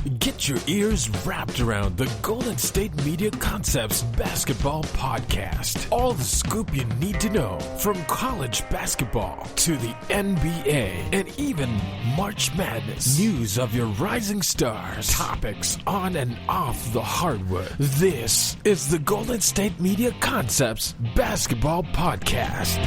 Get your ears wrapped around the Golden State Media Concepts Basketball Podcast. All the scoop you need to know, from college basketball to the NBA and even March Madness. News of your rising stars, topics on and off the hardwood. This is the Golden State Media Concepts Basketball Podcast.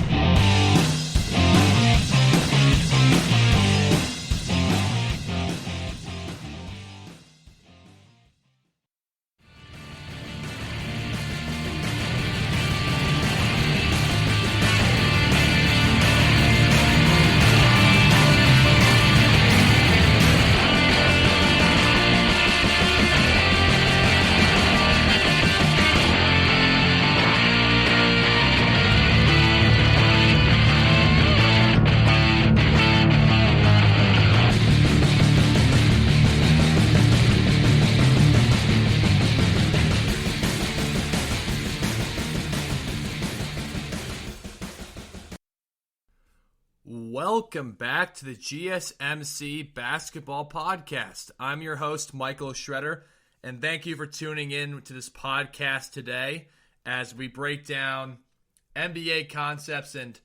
Welcome back to the GSMC Basketball Podcast. I'm your host, Michael Schretter, and thank you for tuning in to this podcast today as we break down NBA concepts and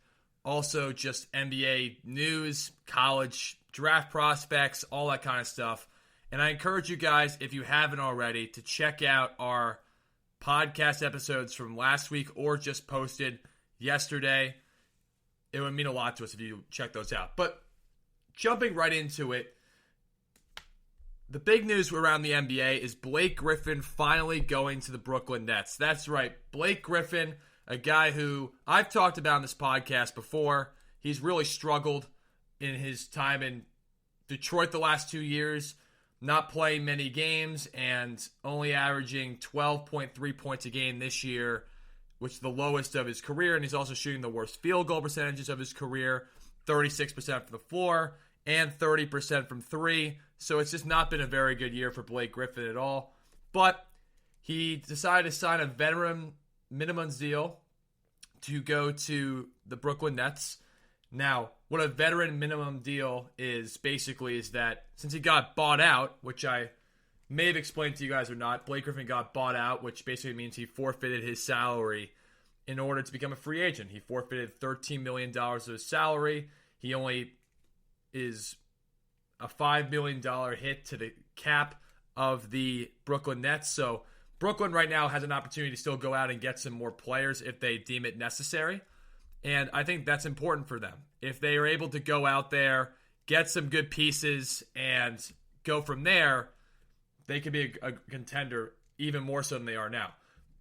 also just NBA news, college draft prospects, all that kind of stuff. And I encourage you guys, if you haven't already, to check out our podcast episodes from last week or just posted yesterday. It would mean a lot to us if you check those out. But jumping right into it, the big news around the NBA is Blake Griffin finally going to the Brooklyn Nets. That's right, Blake Griffin, a guy who I've talked about on this podcast before. He's really struggled in his time in Detroit the last 2 years, not playing many games and only averaging 12.3 points a game this year, which is the lowest of his career, and he's also shooting the worst field goal percentages of his career, 36% from the floor and 30% from three. So it's just not been a very good year for Blake Griffin at all. But he decided to sign a veteran minimums deal to go to the Brooklyn Nets. Now, what a veteran minimum deal is basically is that since he got bought out, which I may have explained to you guys or not, Blake Griffin got bought out, which basically means he forfeited his salary in order to become a free agent. He forfeited $13 million of his salary. He only is a $5 million hit to the cap of the Brooklyn Nets. So Brooklyn right now has an opportunity to still go out and get some more players if they deem it necessary. And I think that's important for them. If they are able to go out there, get some good pieces, and go from there, they could be a contender even more so than they are now.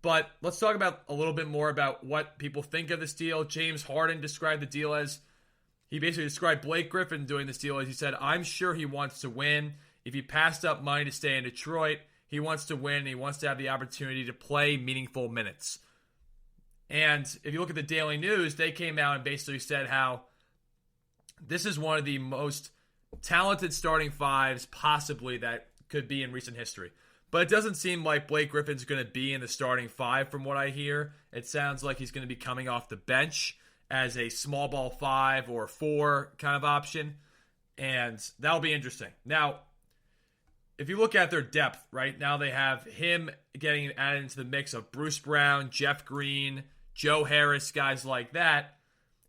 But let's talk about a little bit more about what people think of this deal. James Harden described the deal as, he basically described Blake Griffin doing this deal as, he said, I'm sure he wants to win. If he passed up money to stay in Detroit, he wants to win. And he wants to have the opportunity to play meaningful minutes. And if you look at the Daily News, they came out and basically said how this is one of the most talented starting fives possibly that could be in recent history. But it doesn't seem like Blake Griffin's going to be in the starting five from what I hear. It sounds like he's going to be coming off the bench as a small ball 5 or 4 kind of option. And that'll be interesting. Now, if you look at their depth, right now they have him getting added into the mix of Bruce Brown, Jeff Green, Joe Harris, guys like that,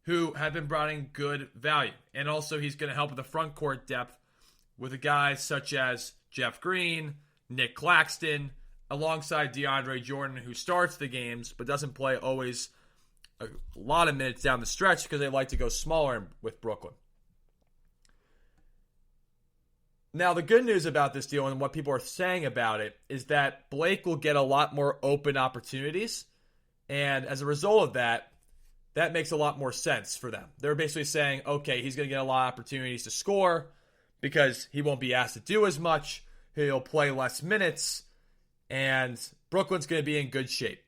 who have been brought in good value. And also he's going to help with the front court depth with the guys such as Jeff Green, Nick Claxton, alongside DeAndre Jordan, who starts the games but doesn't play always a lot of minutes down the stretch because they like to go smaller with Brooklyn. Now, the good news about this deal and what people are saying about it is that Blake will get a lot more open opportunities, and as a result of that, that makes a lot more sense for them. They're basically saying, okay, he's going to get a lot of opportunities to score because he won't be asked to do as much, he'll play less minutes, and Brooklyn's going to be in good shape.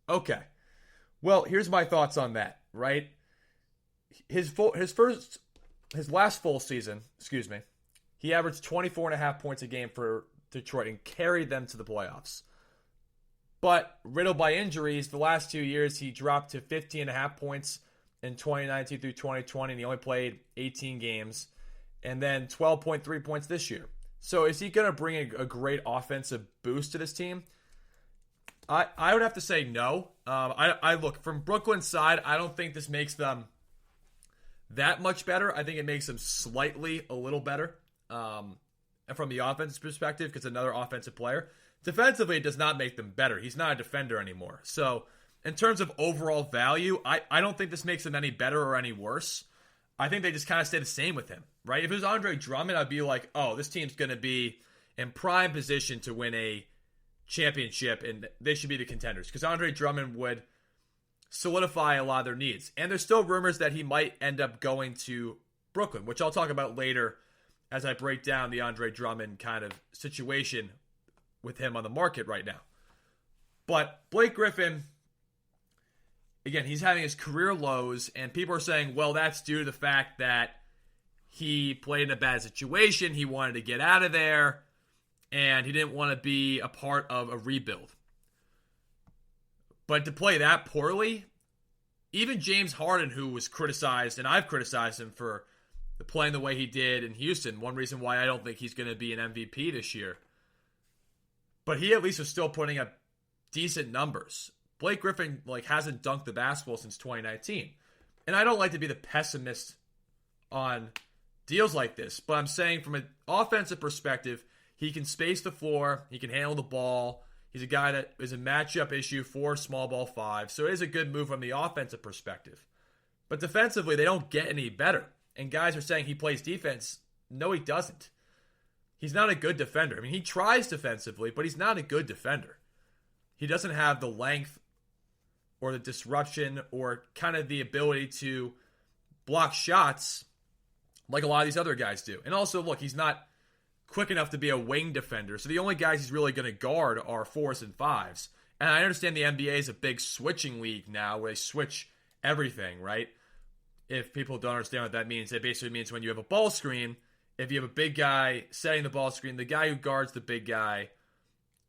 Okay. Well, here's my thoughts on that, right? His last full season, he averaged 24.5 points a game for Detroit and carried them to the playoffs. But riddled by injuries, the last 2 years he dropped to 15.5 points in 2019 through 2020, and he only played 18 games. And then 12.3 points this year. So is he going to bring a great offensive boost to this team? I would have to say no. I look, from Brooklyn's side, I don't think this makes them that much better. I think it makes them slightly a little better from the offensive perspective because another offensive player. Defensively, it does not make them better. He's not a defender anymore. So in terms of overall value, I don't think this makes them any better or any worse. I think they just kind of stay the same with him, right? If it was Andre Drummond, I'd be like, oh, this team's going to be in prime position to win a championship, and they should be the contenders because Andre Drummond would solidify a lot of their needs. And there's still rumors that he might end up going to Brooklyn, which I'll talk about later as I break down the Andre Drummond kind of situation with him on the market right now. But Blake Griffin, again, he's having his career lows, and people are saying, well, that's due to the fact that he played in a bad situation, he wanted to get out of there, and he didn't want to be a part of a rebuild. But to play that poorly, even James Harden, who was criticized, and I've criticized him for playing the way he did in Houston, one reason why I don't think he's going to be an MVP this year. But he at least was still putting up decent numbers. Blake Griffin hasn't dunked the basketball since 2019. And I don't like to be the pessimist on deals like this, but I'm saying from an offensive perspective, he can space the floor, he can handle the ball. He's a guy that is a matchup issue for small ball five, so it is a good move from the offensive perspective. But defensively, they don't get any better. And guys are saying he plays defense. No, he doesn't. He's not a good defender. I mean, he tries defensively, but he's not a good defender. He doesn't have the length or the disruption or kind of the ability to block shots like a lot of these other guys do. And also, look, he's not quick enough to be a wing defender. So the only guys he's really going to guard are 4s and 5s. And I understand the NBA is a big switching league now where they switch everything, right? If people don't understand what that means, it basically means when you have a ball screen, if you have a big guy setting the ball screen, the guy who guards the big guy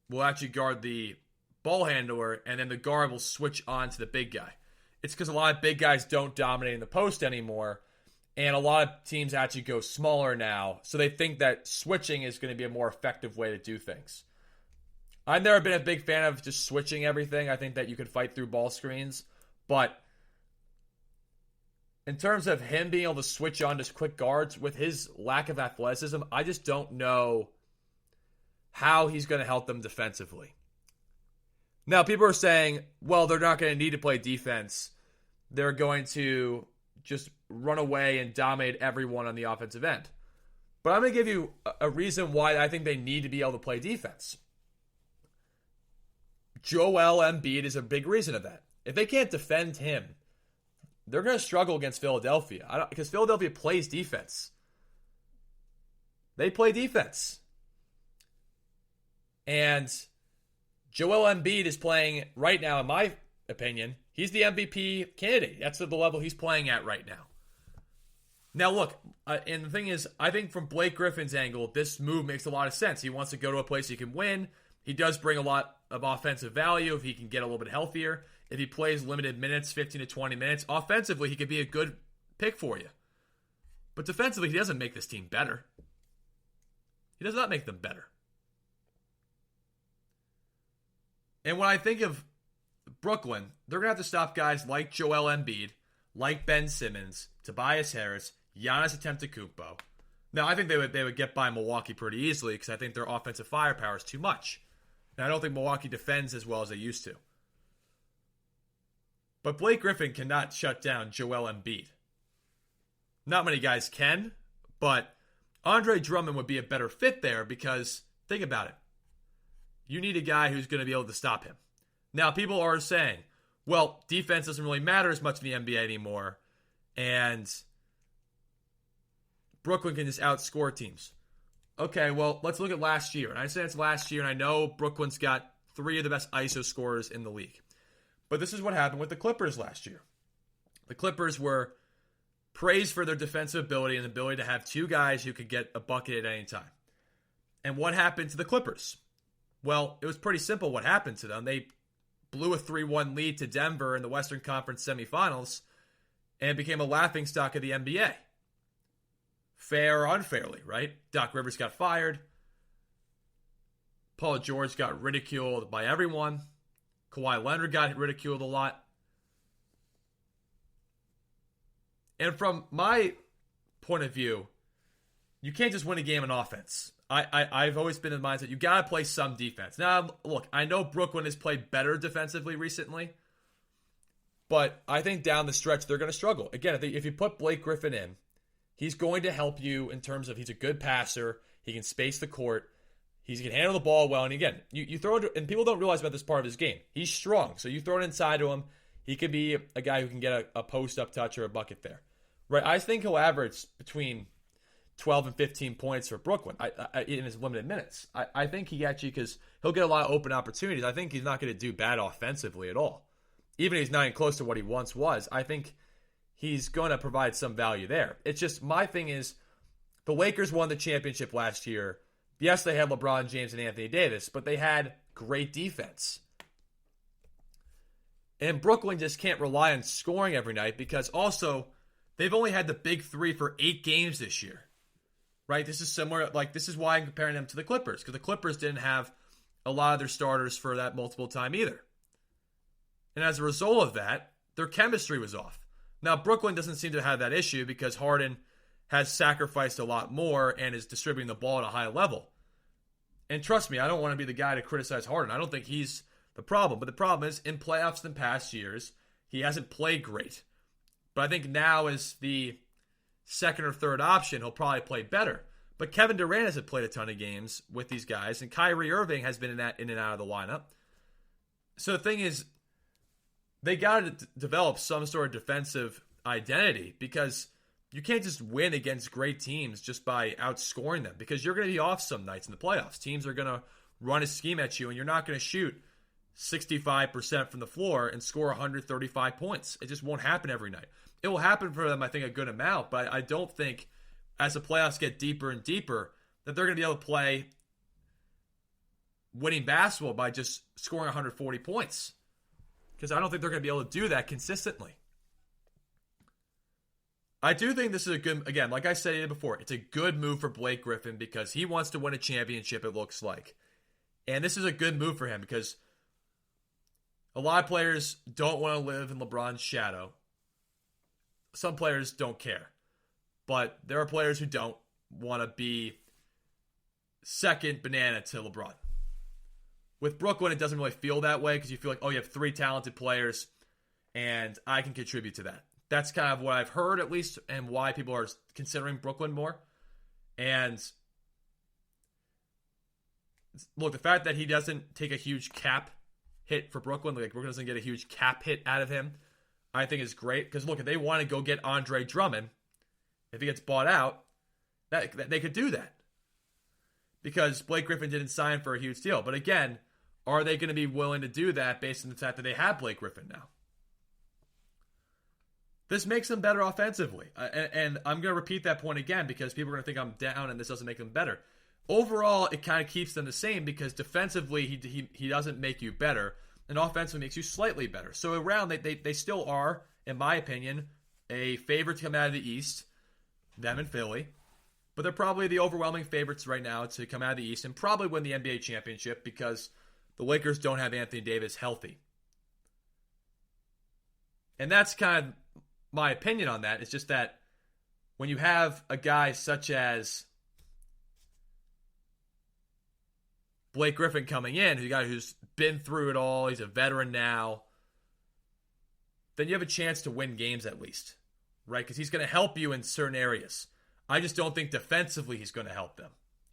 will actually guard the ball handler, and then the guard will switch on to the big guy. It's because a lot of big guys don't dominate in the post anymore, and a lot of teams actually go smaller now, so they think that switching is going to be a more effective way to do things. I've never been a big fan of just switching everything. I think that you could fight through ball screens, but in terms of him being able to switch on to quick guards with his lack of athleticism, I just don't know how he's going to help them defensively. Now, people are saying, well, they're not going to need to play defense. They're going to just run away and dominate everyone on the offensive end. But I'm going to give you a reason why I think they need to be able to play defense. Joel Embiid is a big reason of that. If they can't defend him, they're going to struggle against Philadelphia because Philadelphia plays defense. They play defense. And Joel Embiid is playing right now, in my opinion, he's the MVP candidate. That's the level he's playing at right now. Now, look, and the thing is, I think from Blake Griffin's angle, this move makes a lot of sense. He wants to go to a place he can win. He does bring a lot of offensive value if he can get a little bit healthier. If he plays limited minutes, 15 to 20 minutes, offensively, he could be a good pick for you. But defensively, he doesn't make this team better. He does not make them better. And when I think of Brooklyn, they're going to have to stop guys like Joel Embiid, like Ben Simmons, Tobias Harris, Giannis Antetokounmpo. Now, I think they would get by Milwaukee pretty easily because I think their offensive firepower is too much. And I don't think Milwaukee defends as well as they used to. But Blake Griffin cannot shut down Joel Embiid. Not many guys can, but Andre Drummond would be a better fit there because, think about it. You need a guy who's going to be able to stop him. Now, people are saying, well, defense doesn't really matter as much in the NBA anymore, and Brooklyn can just outscore teams. Okay, well, let's look at last year. And I say it's last year, and I know Brooklyn's got 3 of the best ISO scorers in the league. But this is what happened with the Clippers last year. The Clippers were praised for their defensive ability and the ability to have 2 guys who could get a bucket at any time. And what happened to the Clippers? Well, it was pretty simple what happened to them. They blew a 3-1 lead to Denver in the Western Conference semifinals and became a laughingstock of the NBA. Fair or unfairly, right? Doc Rivers got fired. Paul George got ridiculed by everyone. Kawhi Leonard got ridiculed a lot. And from my point of view, you can't just win a game on offense. I've always been in the mindset you got to play some defense. Now, look, I know Brooklyn has played better defensively recently, but I think down the stretch they're going to struggle. Again, if you put Blake Griffin in, he's going to help you in terms of he's a good passer. He can space the court. He can handle the ball well. And again, you throw it, and people don't realize about this part of his game. He's strong, so you throw it inside to him. He could be a guy who can get a post-up touch or a bucket there. Right? I think he'll average between 12 and 15 points for Brooklyn in his limited minutes. I think he actually, because he'll get a lot of open opportunities, I think he's not going to do bad offensively at all. Even if he's not even close to what he once was, I think he's going to provide some value there. It's just, my thing is, the Lakers won the championship last year. Yes, they had LeBron James and Anthony Davis, but they had great defense. And Brooklyn just can't rely on scoring every night because also they've only had the big three for 8 games this year. Right? This is similar. Like, this is why I'm comparing them to the Clippers, because the Clippers didn't have a lot of their starters for that multiple time either. And as a result of that, their chemistry was off. Now, Brooklyn doesn't seem to have that issue because Harden has sacrificed a lot more and is distributing the ball at a high level. And trust me, I don't want to be the guy to criticize Harden. I don't think he's the problem. But the problem is, in playoffs in past years, he hasn't played great. But I think now as the second or third option, he'll probably play better. But Kevin Durant hasn't played a ton of games with these guys, and Kyrie Irving has been in and out of the lineup. So the thing is, they got to develop some sort of defensive identity because you can't just win against great teams just by outscoring them because you're going to be off some nights in the playoffs. Teams are going to run a scheme at you, and you're not going to shoot 65% from the floor and score 135 points. It just won't happen every night. It will happen for them, I think, a good amount, but I don't think as the playoffs get deeper and deeper that they're going to be able to play winning basketball by just scoring 140 points because I don't think they're going to be able to do that consistently. I do think this is a good, again, like I said before, it's a good move for Blake Griffin because he wants to win a championship, it looks like. And this is a good move for him because a lot of players don't want to live in LeBron's shadow. Some players don't care. But there are players who don't want to be second banana to LeBron. With Brooklyn, it doesn't really feel that way because you feel like, oh, you have 3 talented players and I can contribute to that. That's kind of what I've heard, at least, and why people are considering Brooklyn more. And look, the fact that he doesn't take a huge cap hit for Brooklyn, like Brooklyn doesn't get a huge cap hit out of him, I think is great. Because look, if they want to go get Andre Drummond, if he gets bought out, that they could do that. Because Blake Griffin didn't sign for a huge deal. But again, are they going to be willing to do that based on the fact that they have Blake Griffin now? This makes them better offensively. And I'm going to repeat that point again because people are going to think I'm down and this doesn't make them better. Overall, it kind of keeps them the same because defensively, he doesn't make you better. And offensively makes you slightly better. So around, they still are, in my opinion, a favorite to come out of the East, them and Philly. But they're probably the overwhelming favorites right now to come out of the East and probably win the NBA championship because the Lakers don't have Anthony Davis healthy. And that's kind of my opinion on that. It's just that when you have a guy such as Blake Griffin coming in, who's a guy who's been through it all, he's a veteran now, then you have a chance to win games at least, right? Because he's going to help you in certain areas. I just don't think defensively he's going to help them.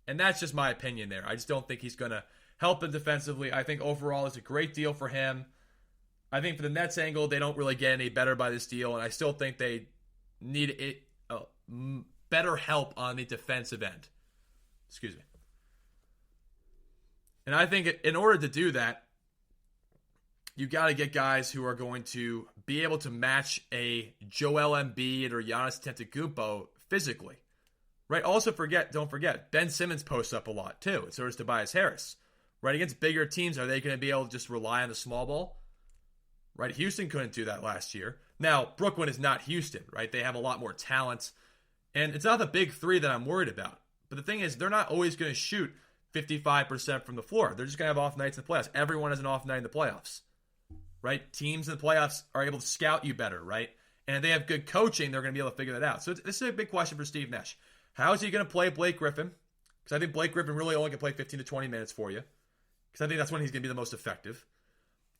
And that's just my opinion there. I just don't think he's going to help them defensively. I think overall it's a great deal for him. I think for the Nets angle, they don't really get any better by this deal, and I still think they need better help on the defensive end. Excuse me. And I think in order to do that, you got to get guys who are going to be able to match a Joel Embiid or Giannis Antetokounmpo physically. Right? Also don't forget, Ben Simmons posts up a lot too, and so does Tobias Harris. Right? Against bigger teams, are they going to be able to just rely on the small ball? Right? Houston couldn't do that last year. Now, Brooklyn is not Houston, right? They have a lot more talent. And it's not the big three that I'm worried about. But the thing is, they're not always going to shoot 55% from the floor. They're just going to have off nights in the playoffs. Everyone has an off night in the playoffs, right? Teams in the playoffs are able to scout you better, right? And if they have good coaching, they're going to be able to figure that out. So this is a big question for Steve Nash. How is he going to play Blake Griffin? Because I think Blake Griffin really only can play 15 to 20 minutes for you. Because I think that's when he's going to be the most effective.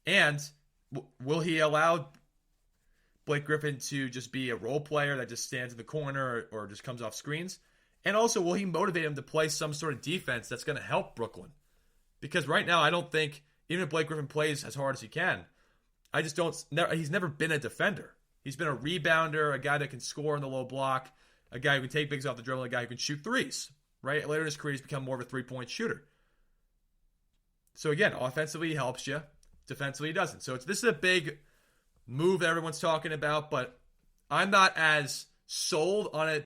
And will he allow Blake Griffin to just be a role player that just stands in the corner or just comes off screens? And also, will he motivate him to play some sort of defense that's going to help Brooklyn? Because right now, I don't think, even if Blake Griffin plays as hard as he can, he's never been a defender. He's been a rebounder, a guy that can score in the low block, a guy who can take bigs off the dribble, a guy who can shoot threes, right? Later in his career, he's become more of a three-point shooter. So again, offensively, he helps you. Defensively, he doesn't. So this is a big move that everyone's talking about, but I'm not as sold on it.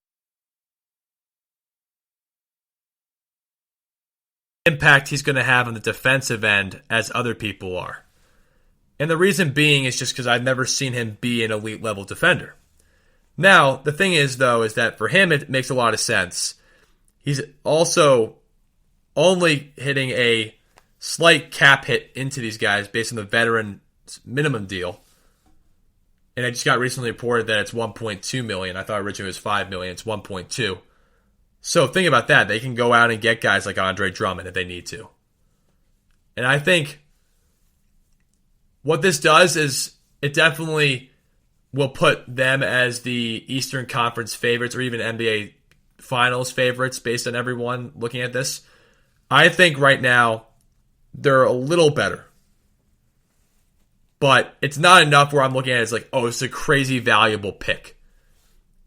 Impact he's going to have on the defensive end as other people are. And the reason being is just because I've never seen him be an elite level defender. Now, the thing is, though, is that for him, it makes a lot of sense. He's also only hitting a slight cap hit into these guys based on the veteran minimum deal. And I just got recently reported that it's $1.2 million. I thought originally it was $5 million. It's $1.2. So think about that. They can go out and get guys like Andre Drummond if they need to. And I think what this does is it definitely will put them as the Eastern Conference favorites or even NBA Finals favorites based on everyone looking at this. I think right now they're a little better. But it's not enough where I'm looking at it as like, oh, it's a crazy valuable pick.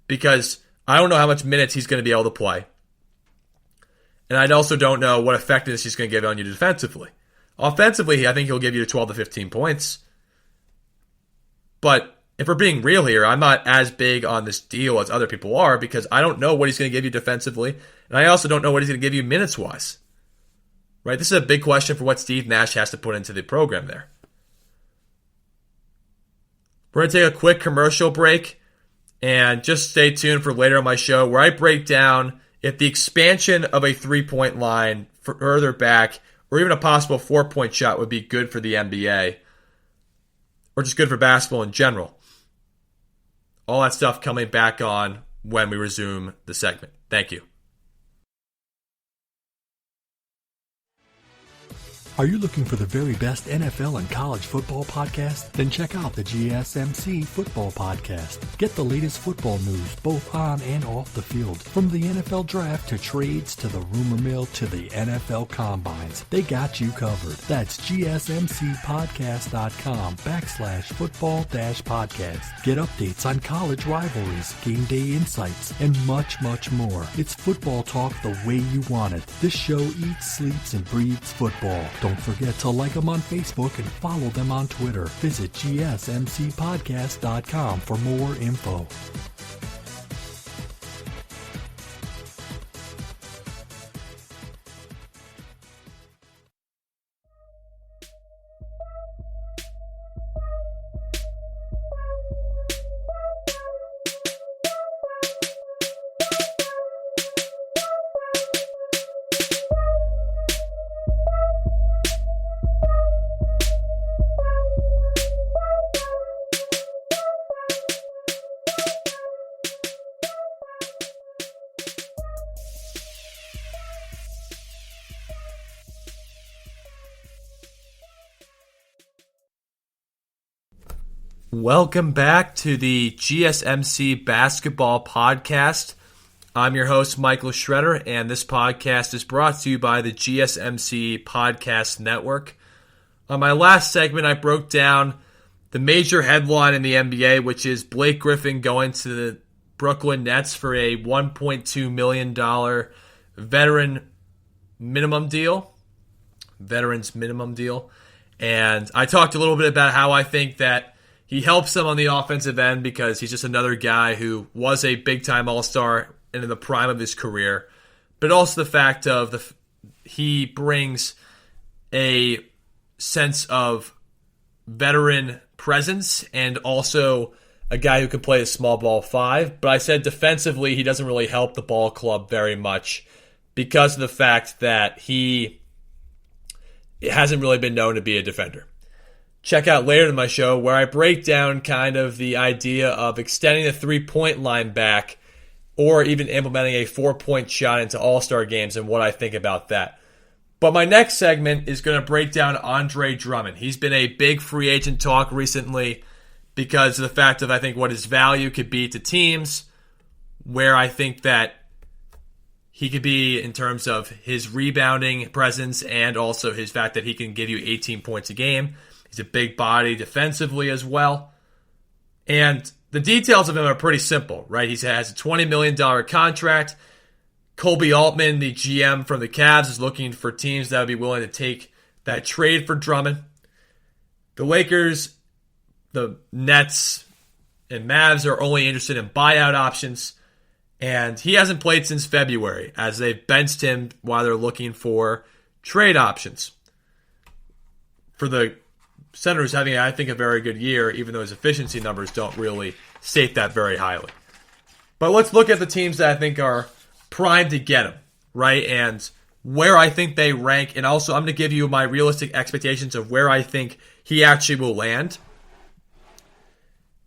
Because I don't know how much minutes he's going to be able to play. And I also don't know what effectiveness he's going to give on you defensively. Offensively, I think he'll give you 12 to 15 points. But if we're being real here, I'm not as big on this deal as other people are because I don't know what he's going to give you defensively. And I also don't know what he's going to give you minutes-wise. Right? This is a big question for what Steve Nash has to put into the program there. We're going to take a quick commercial break. And just stay tuned for later on my show where I break down if the expansion of a three-point line further back or even a possible four-point shot would be good for the NBA or just good for basketball in general. All that stuff coming back on when we resume the segment. Thank you. Are you looking for the very best NFL and college football podcast? Then check out the GSMC Football Podcast. Get the latest football news both on and off the field. From the NFL Draft to trades to the rumor mill to the NFL Combines. They got you covered. That's GSMCpodcast.com/football-podcast. Get updates on college rivalries, game day insights, and much, much more. It's football talk the way you want it. This show eats, sleeps, and breathes football. Don't forget to like them on Facebook and follow them on Twitter. Visit GSMCpodcast.com for more info. Welcome back to the GSMC Basketball Podcast. I'm your host, Michael Schretter, and this podcast is brought to you by the GSMC Podcast Network. On my last segment, I broke down the major headline in the NBA, which is Blake Griffin going to the Brooklyn Nets for a $1.2 million veterans minimum deal. And I talked a little bit about how I think that he helps them on the offensive end because he's just another guy who was a big-time all-star and in the prime of his career. But also the fact of he brings a sense of veteran presence and also a guy who can play a small ball five. But I said defensively he doesn't really help the ball club very much because of the fact that he hasn't really been known to be a defender. Check out later in my show where I break down kind of the idea of extending the 3-point line back or even implementing a 4-point shot into all-star games and what I think about that. But my next segment is going to break down Andre Drummond. He's been a big free agent talk recently because of the fact of, I think, what his value could be to teams, where I think that he could be in terms of his rebounding presence and also his fact that he can give you 18 points a game. He's a big body defensively as well. And the details of him are pretty simple, right? He has a $20 million contract. Colby Altman, the GM from the Cavs, is looking for teams that would be willing to take that trade for Drummond. The Lakers, the Nets, and Mavs are only interested in buyout options. And he hasn't played since February, as they've benched him while they're looking for trade options. For the Senators having, I think, a very good year, even though his efficiency numbers don't really state that very highly. But let's look at the teams that I think are primed to get him, right? And where I think they rank. And also, I'm going to give you my realistic expectations of where I think he actually will land.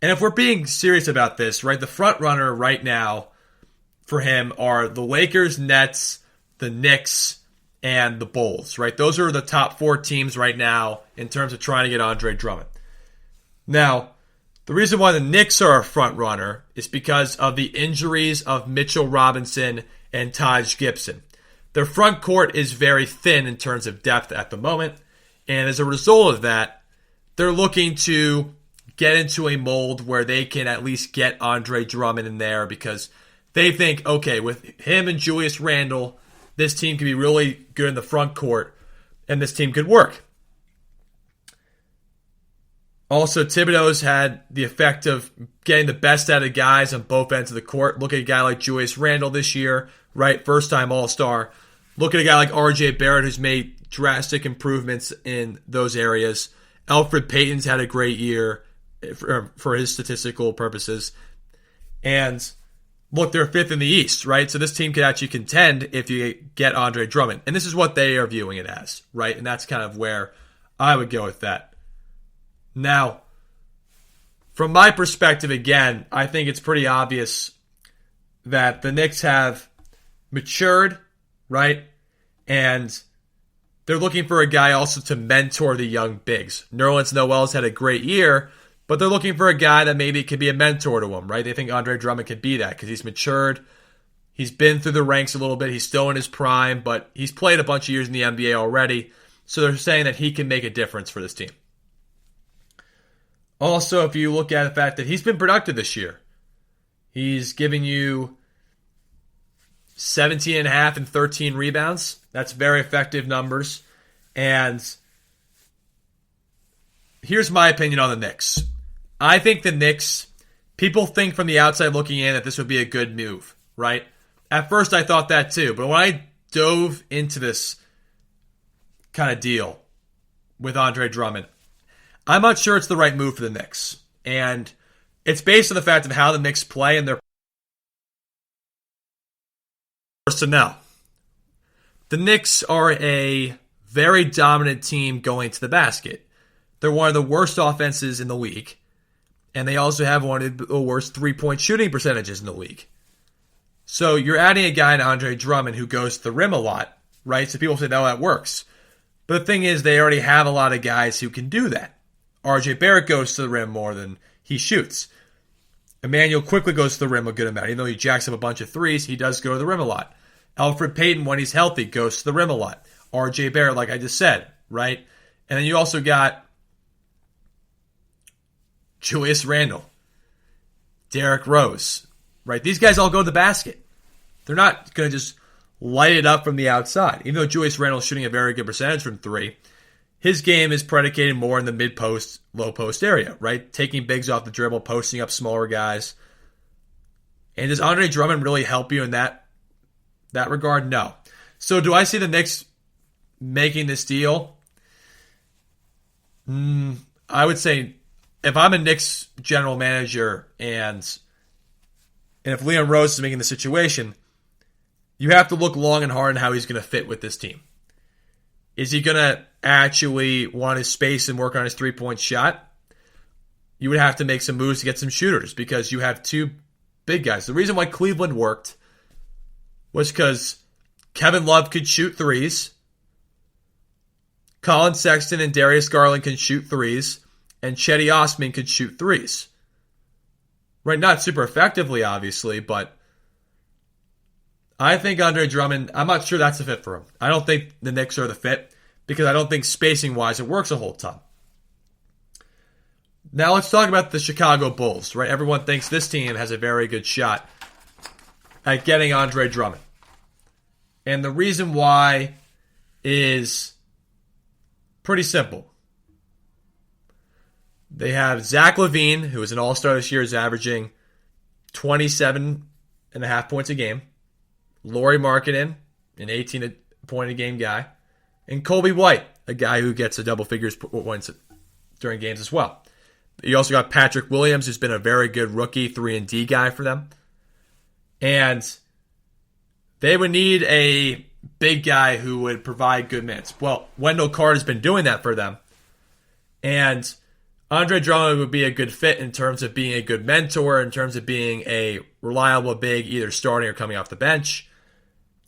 And if we're being serious about this, right, the front runner right now for him are the Lakers, Nets, the Knicks, and the Bulls, right? Those are the top 4 teams right now in terms of trying to get Andre Drummond. Now, the reason why the Knicks are a front runner is because of the injuries of Mitchell Robinson and Taj Gibson. Their front court is very thin in terms of depth at the moment, and as a result of that, they're looking to get into a mold where they can at least get Andre Drummond in there because they think, okay, with him and Julius Randle, this team could be really good in the front court, and this team could work. Also, Thibodeau's had the effect of getting the best out of guys on both ends of the court. Look at a guy like Julius Randle this year, right? First-time All-Star. Look at a guy like R.J. Barrett, who's made drastic improvements in those areas. Elfrid Payton's had a great year for his statistical purposes. And look, they're 5th in the East, right? So this team could actually contend if you get Andre Drummond. And this is what they are viewing it as, right? And that's kind of where I would go with that. Now, from my perspective, again, I think it's pretty obvious that the Knicks have matured, right? And they're looking for a guy also to mentor the young bigs. Nerlens Noel's had a great year, but they're looking for a guy that maybe could be a mentor to him, right? They think Andre Drummond could be that because he's matured. He's been through the ranks a little bit. He's still in his prime, but he's played a bunch of years in the NBA already. So they're saying that he can make a difference for this team. Also, if you look at the fact that he's been productive this year, he's giving you 17.5 and 13 rebounds. That's very effective numbers. And here's my opinion on the Knicks. I think the Knicks, people think from the outside looking in that this would be a good move, right? At first I thought that too, but when I dove into this kind of deal with Andre Drummond, I'm not sure it's the right move for the Knicks. And it's based on the fact of how the Knicks play and their personnel. The Knicks are a very dominant team going to the basket. They're one of the worst offenses in the league. And they also have one of the worst three-point shooting percentages in the league. So you're adding a guy to Andre Drummond who goes to the rim a lot, right? So people say, no, that works. But the thing is, they already have a lot of guys who can do that. R.J. Barrett goes to the rim more than he shoots. Emmanuel quickly goes to the rim a good amount. Even though he jacks up a bunch of threes, he does go to the rim a lot. Elfrid Payton, when he's healthy, goes to the rim a lot. R.J. Barrett, like I just said, right? And then you also got Julius Randle, Derrick Rose, right? These guys all go to the basket. They're not going to just light it up from the outside. Even though Julius Randle is shooting a very good percentage from three, his game is predicated more in the mid-post, low-post area, right? Taking bigs off the dribble, posting up smaller guys. And does Andre Drummond really help you in that regard? No. So do I see the Knicks making this deal? I would say if I'm a Knicks general manager and if Leon Rose is making the situation, you have to look long and hard on how he's going to fit with this team. Is he going to actually want his space and work on his three-point shot? You would have to make some moves to get some shooters because you have two big guys. The reason why Cleveland worked was because Kevin Love could shoot threes, Colin Sexton and Darius Garland can shoot threes, and Cedi Osman could shoot threes. Right, not super effectively, obviously, but I think Andre Drummond, I'm not sure that's a fit for him. I don't think the Knicks are the fit because I don't think spacing-wise it works a whole ton. Now let's talk about the Chicago Bulls, right? Everyone thinks this team has a very good shot at getting Andre Drummond. And the reason why is pretty simple. They have Zach LaVine, who is an all-star this year, is averaging 27.5 points a game. Lauri Markkanen, an 18-point-a-game guy. And Kobe White, a guy who gets a double figures points during games as well. You also got Patrick Williams, who's been a very good rookie 3-and-D guy for them. And they would need a big guy who would provide good minutes. Well, Wendell Carter's been doing that for them. And Andre Drummond would be a good fit in terms of being a good mentor, in terms of being a reliable big, either starting or coming off the bench,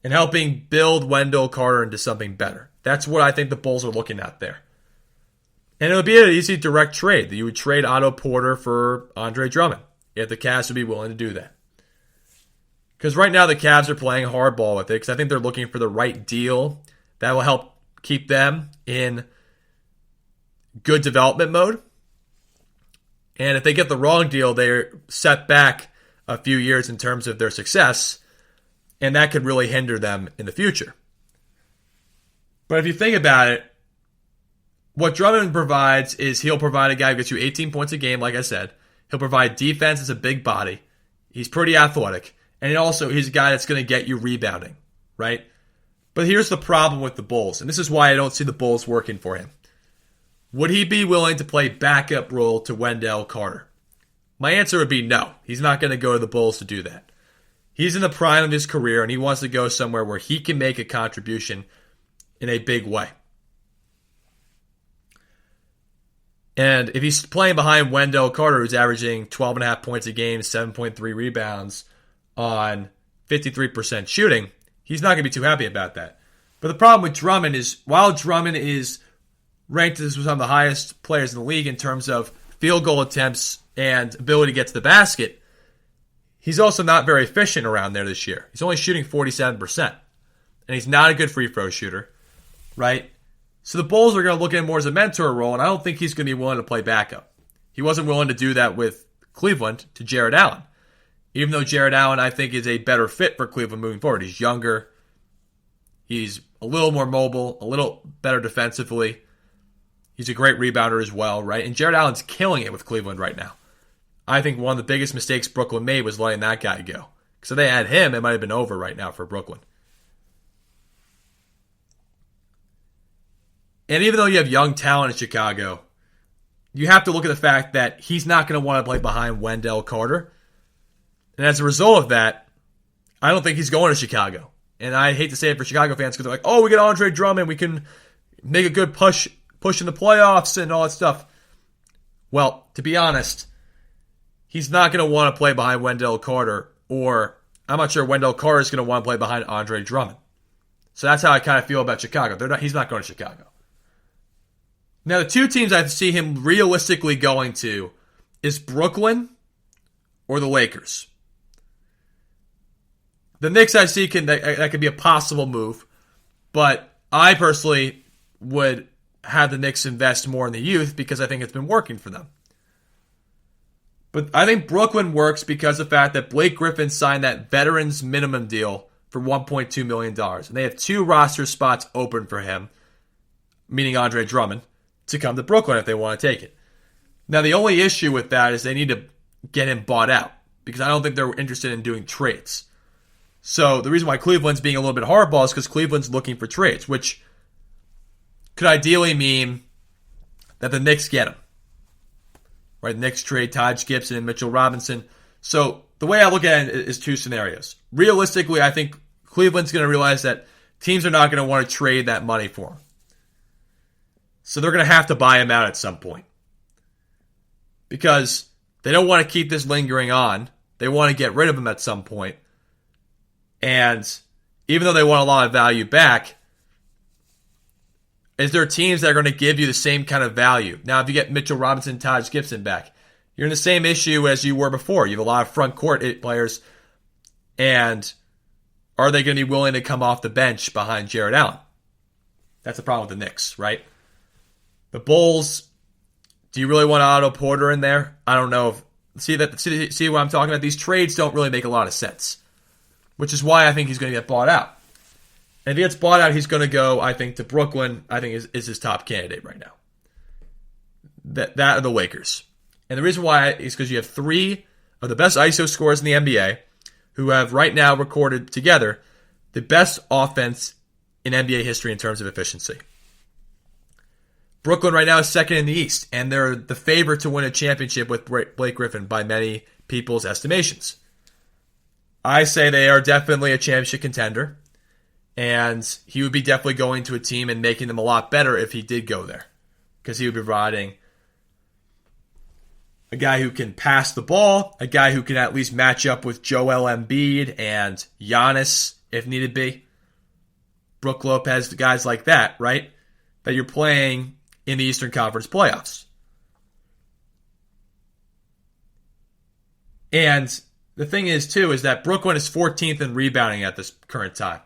and helping build Wendell Carter into something better. That's what I think the Bulls are looking at there. And it would be an easy direct trade. You would trade Otto Porter for Andre Drummond if the Cavs would be willing to do that. Because right now the Cavs are playing hardball with it because I think they're looking for the right deal that will help keep them in good development mode. And if they get the wrong deal, they're set back a few years in terms of their success, and that could really hinder them in the future. But if you think about it, what Drummond provides is he'll provide a guy who gets you 18 points a game, like I said. He'll provide defense as a big body. He's pretty athletic. And also, he's a guy that's going to get you rebounding, right? But here's the problem with the Bulls, and this is why I don't see the Bulls working for him. Would he be willing to play backup role to Wendell Carter? My answer would be no. He's not going to go to the Bulls to do that. He's in the prime of his career, and he wants to go somewhere where he can make a contribution in a big way. And if he's playing behind Wendell Carter, who's averaging 12.5 points a game, 7.3 rebounds on 53% shooting, he's not going to be too happy about that. But the problem with Drummond is, while Drummond is ranked as one of the highest players in the league in terms of field goal attempts and ability to get to the basket, he's also not very efficient around there this year. He's only shooting 47%. And he's not a good free throw shooter, right? So the Bulls are going to look at him more as a mentor role, and I don't think he's going to be willing to play backup. He wasn't willing to do that with Cleveland to Jared Allen. Even though Jared Allen, I think, is a better fit for Cleveland moving forward. He's younger. He's a little more mobile, a little better defensively. He's a great rebounder as well, right? And Jared Allen's killing it with Cleveland right now. I think one of the biggest mistakes Brooklyn made was letting that guy go. Because if they had him, it might have been over right now for Brooklyn. And even though you have young talent in Chicago, you have to look at the fact that he's not going to want to play behind Wendell Carter. And as a result of that, I don't think he's going to Chicago. And I hate to say it for Chicago fans because they're like, oh, we get Andre Drummond, we can make a good push in the playoffs and all that stuff. Well, to be honest, he's not going to want to play behind Wendell Carter, or I'm not sure Wendell Carter is going to want to play behind Andre Drummond. So that's how I kind of feel about Chicago. He's not going to Chicago. Now, the two teams I see him realistically going to is Brooklyn or the Lakers. The Knicks I see that could be a possible move, but I personally would have the Knicks invest more in the youth because I think it's been working for them. But I think Brooklyn works because of the fact that Blake Griffin signed that veterans minimum deal for $1.2 million. And they have 2 roster spots open for him, meaning Andre Drummond, to come to Brooklyn if they want to take it. Now, the only issue with that is they need to get him bought out because I don't think they're interested in doing trades. So the reason why Cleveland's being a little bit hardball is because Cleveland's looking for trades, which could ideally mean that the Knicks get him. Right, the Knicks trade Taj Gibson and Mitchell Robinson. So the way I look at it is 2 scenarios. Realistically, I think Cleveland's going to realize that teams are not going to want to trade that money for him. So they're going to have to buy him out at some point. Because they don't want to keep this lingering on. They want to get rid of him at some point. And even though they want a lot of value back, is there teams that are going to give you the same kind of value? Now, if you get Mitchell Robinson, Taj Gibson back, you're in the same issue as you were before. You have a lot of front court players, and are they going to be willing to come off the bench behind Jared Allen? That's the problem with the Knicks, right? The Bulls, do you really want Otto Porter in there? I don't know. See what I'm talking about? These trades don't really make a lot of sense, which is why I think he's going to get bought out. And if he gets bought out, he's going to go, I think, to Brooklyn. I think is his top candidate right now. That or the Lakers. And the reason why is because you have three of the best ISO scorers in the NBA who have right now recorded together the best offense in NBA history in terms of efficiency. Brooklyn right now is second in the East, and they're the favorite to win a championship with Blake Griffin by many people's estimations. I say they are definitely a championship contender, and he would be definitely going to a team and making them a lot better if he did go there, because he would be providing a guy who can pass the ball, a guy who can at least match up with Joel Embiid and Giannis if needed be. Brook Lopez, guys like that, right? That you're playing in the Eastern Conference playoffs. And the thing is, too, is that Brooklyn is 14th in rebounding at this current time.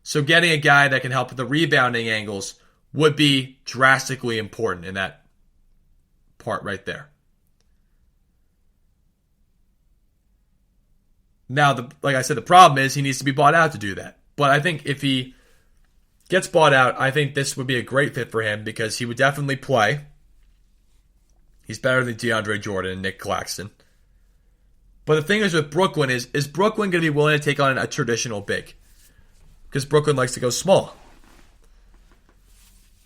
So getting a guy that can help with the rebounding angles would be drastically important in that part right there. Now, like I said, the problem is he needs to be bought out to do that. But I think if he gets bought out, I think this would be a great fit for him because he would definitely play. He's better than DeAndre Jordan and Nick Claxton. But the thing is with Brooklyn is Brooklyn going to be willing to take on a traditional big? Because Brooklyn likes to go small.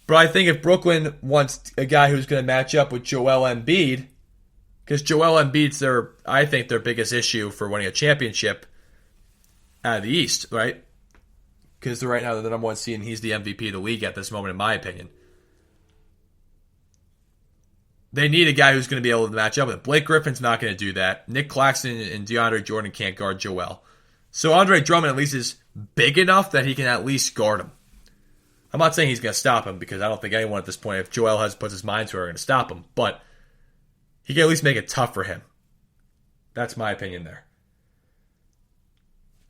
But I think if Brooklyn wants a guy who's going to match up with Joel Embiid, because Joel Embiid's I think their biggest issue for winning a championship out of the East, right? Because right now they're the number one seed and he's the MVP of the league at this moment, in my opinion. They need a guy who's going to be able to match up with it. Blake Griffin's not going to do that. Nick Claxton and DeAndre Jordan can't guard Joel. So Andre Drummond at least is big enough that he can at least guard him. I'm not saying he's going to stop him because I don't think anyone at this point, if Joel puts his mind to it, are going to stop him. But he can at least make it tough for him. That's my opinion there.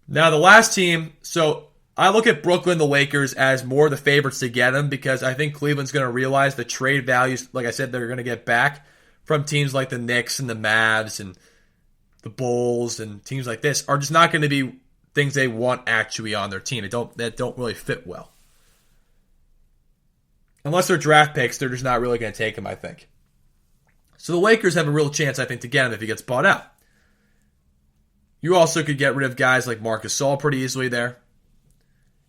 Now the last team, so I look at Brooklyn, the Lakers, as more the favorites to get him because I think Cleveland's going to realize the trade values, like I said, they're going to get back from teams like the Knicks and the Mavs and the Bulls and teams like this are just not going to be things they want actually on their team. That don't really fit well. Unless they're draft picks, they're just not really going to take him, I think. So the Lakers have a real chance, I think, to get him if he gets bought out. You also could get rid of guys like Marc Gasol pretty easily there.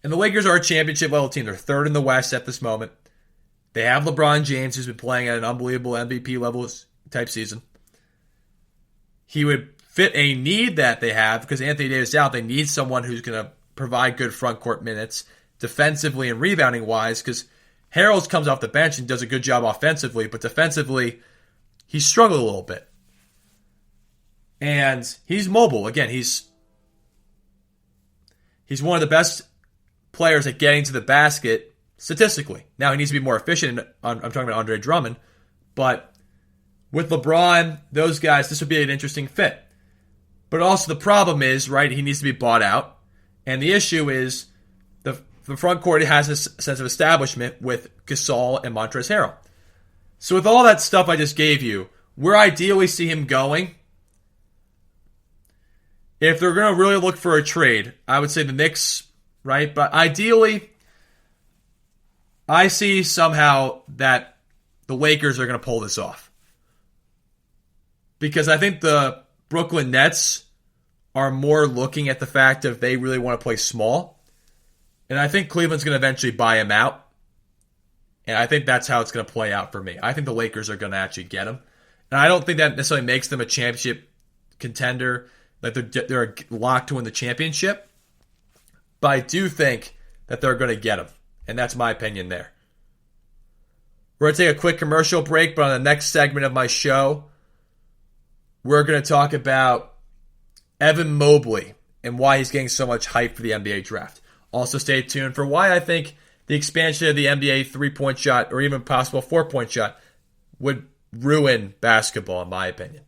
And the Lakers are a championship-level team. They're third in the West at this moment. They have LeBron James, who's been playing at an unbelievable MVP level type season. He would fit a need that they have because Anthony Davis is out. They need someone who's going to provide good front court minutes defensively and rebounding-wise because Harrells comes off the bench and does a good job offensively, but defensively, he struggled a little bit. And he's mobile. Again, he's one of the best players at getting to the basket statistically. Now, he needs to be more efficient. I'm talking about Andre Drummond. But with LeBron, those guys, this would be an interesting fit. But also the problem is, right, he needs to be bought out. And the issue is the front court has a sense of establishment with Gasol and Montrezl Harrell. So with all that stuff I just gave you, where I ideally see him going, if they're going to really look for a trade, I would say the Knicks, right? But ideally, I see somehow that the Lakers are going to pull this off. Because I think the Brooklyn Nets are more looking at the fact of they really want to play small. And I think Cleveland's going to eventually buy him out. And I think that's how it's going to play out for me. I think the Lakers are going to actually get him. And I don't think that necessarily makes them a championship contender. Like they're locked to win the championship. but I do think that they're going to get him. And that's my opinion there. We're going to take a quick commercial break, but on the next segment of my show, we're going to talk about Evan Mobley and why he's getting so much hype for the NBA draft. Also stay tuned for why I think the expansion of the NBA three-point shot or even possible four-point shot would ruin basketball, in my opinion.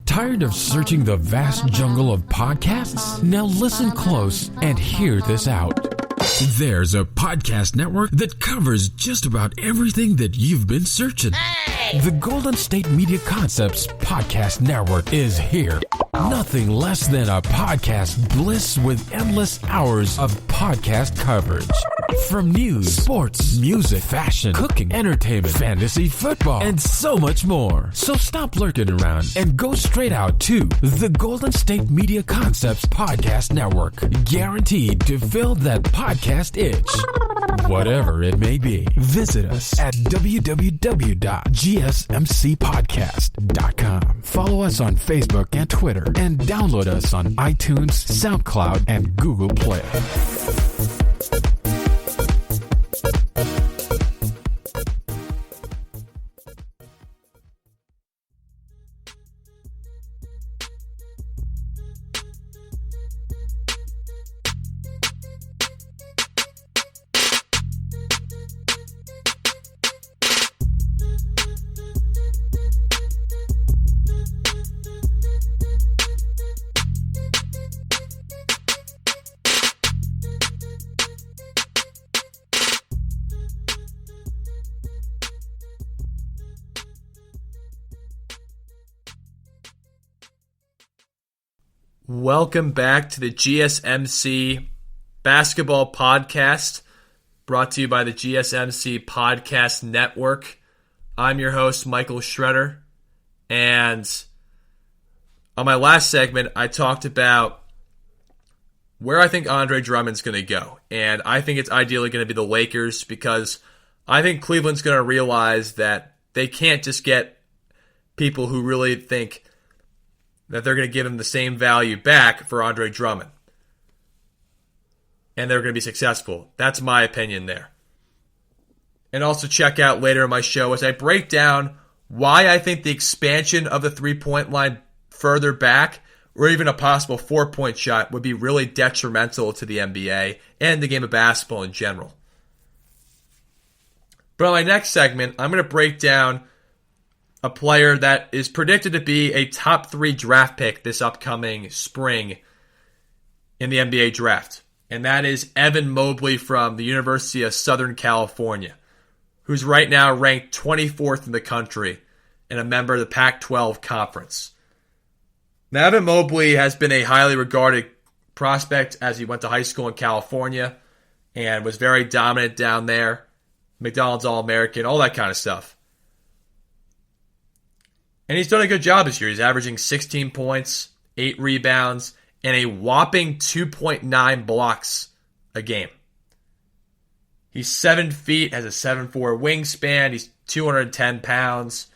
Tired of searching the vast jungle of podcasts? Now listen close and hear this out. There's a podcast network that covers just about everything that you've been searching. Hey! The Golden State Media Concepts Podcast Network is here. Nothing less than a podcast bliss with endless hours of podcast coverage. From news, sports, music, fashion, cooking, entertainment, fantasy, football, and so much more. So stop lurking around and go straight out to the Golden State Media Concepts Podcast Network. Guaranteed to fill that podcast itch. Whatever it may be. Visit us at www.gsmcpodcast.com. Follow us on Facebook and Twitter, and download us on iTunes, SoundCloud, and Google Play. Welcome back to the GSMC Basketball Podcast, brought to you by the GSMC Podcast Network. I'm your host, Michael Schretter, and on my last segment, I talked about where I think Andre Drummond's going to go, and I think it's ideally going to be the Lakers because I think Cleveland's going to realize that they can't just get people who really think that they're going to give him the same value back for Andre Drummond. And they're going to be successful. That's my opinion there. And also check out later in my show as I break down why I think the expansion of the three-point line further back, or even a possible four-point shot, would be really detrimental to the NBA and the game of basketball in general. But on my next segment, I'm going to break down a player that is predicted to be a top 3 draft pick this upcoming spring in the NBA draft. And that is Evan Mobley from the University of Southern California, who's right now ranked 24th in the country and a member of the Pac-12 Conference. Now, Evan Mobley has been a highly regarded prospect as he went to high school in California and was very dominant down there. McDonald's All-American, all that kind of stuff. And he's done a good job this year. He's averaging 16 points, 8 rebounds, and a whopping 2.9 blocks a game. He's 7 feet, has a 7'4" wingspan. He's 210 pounds.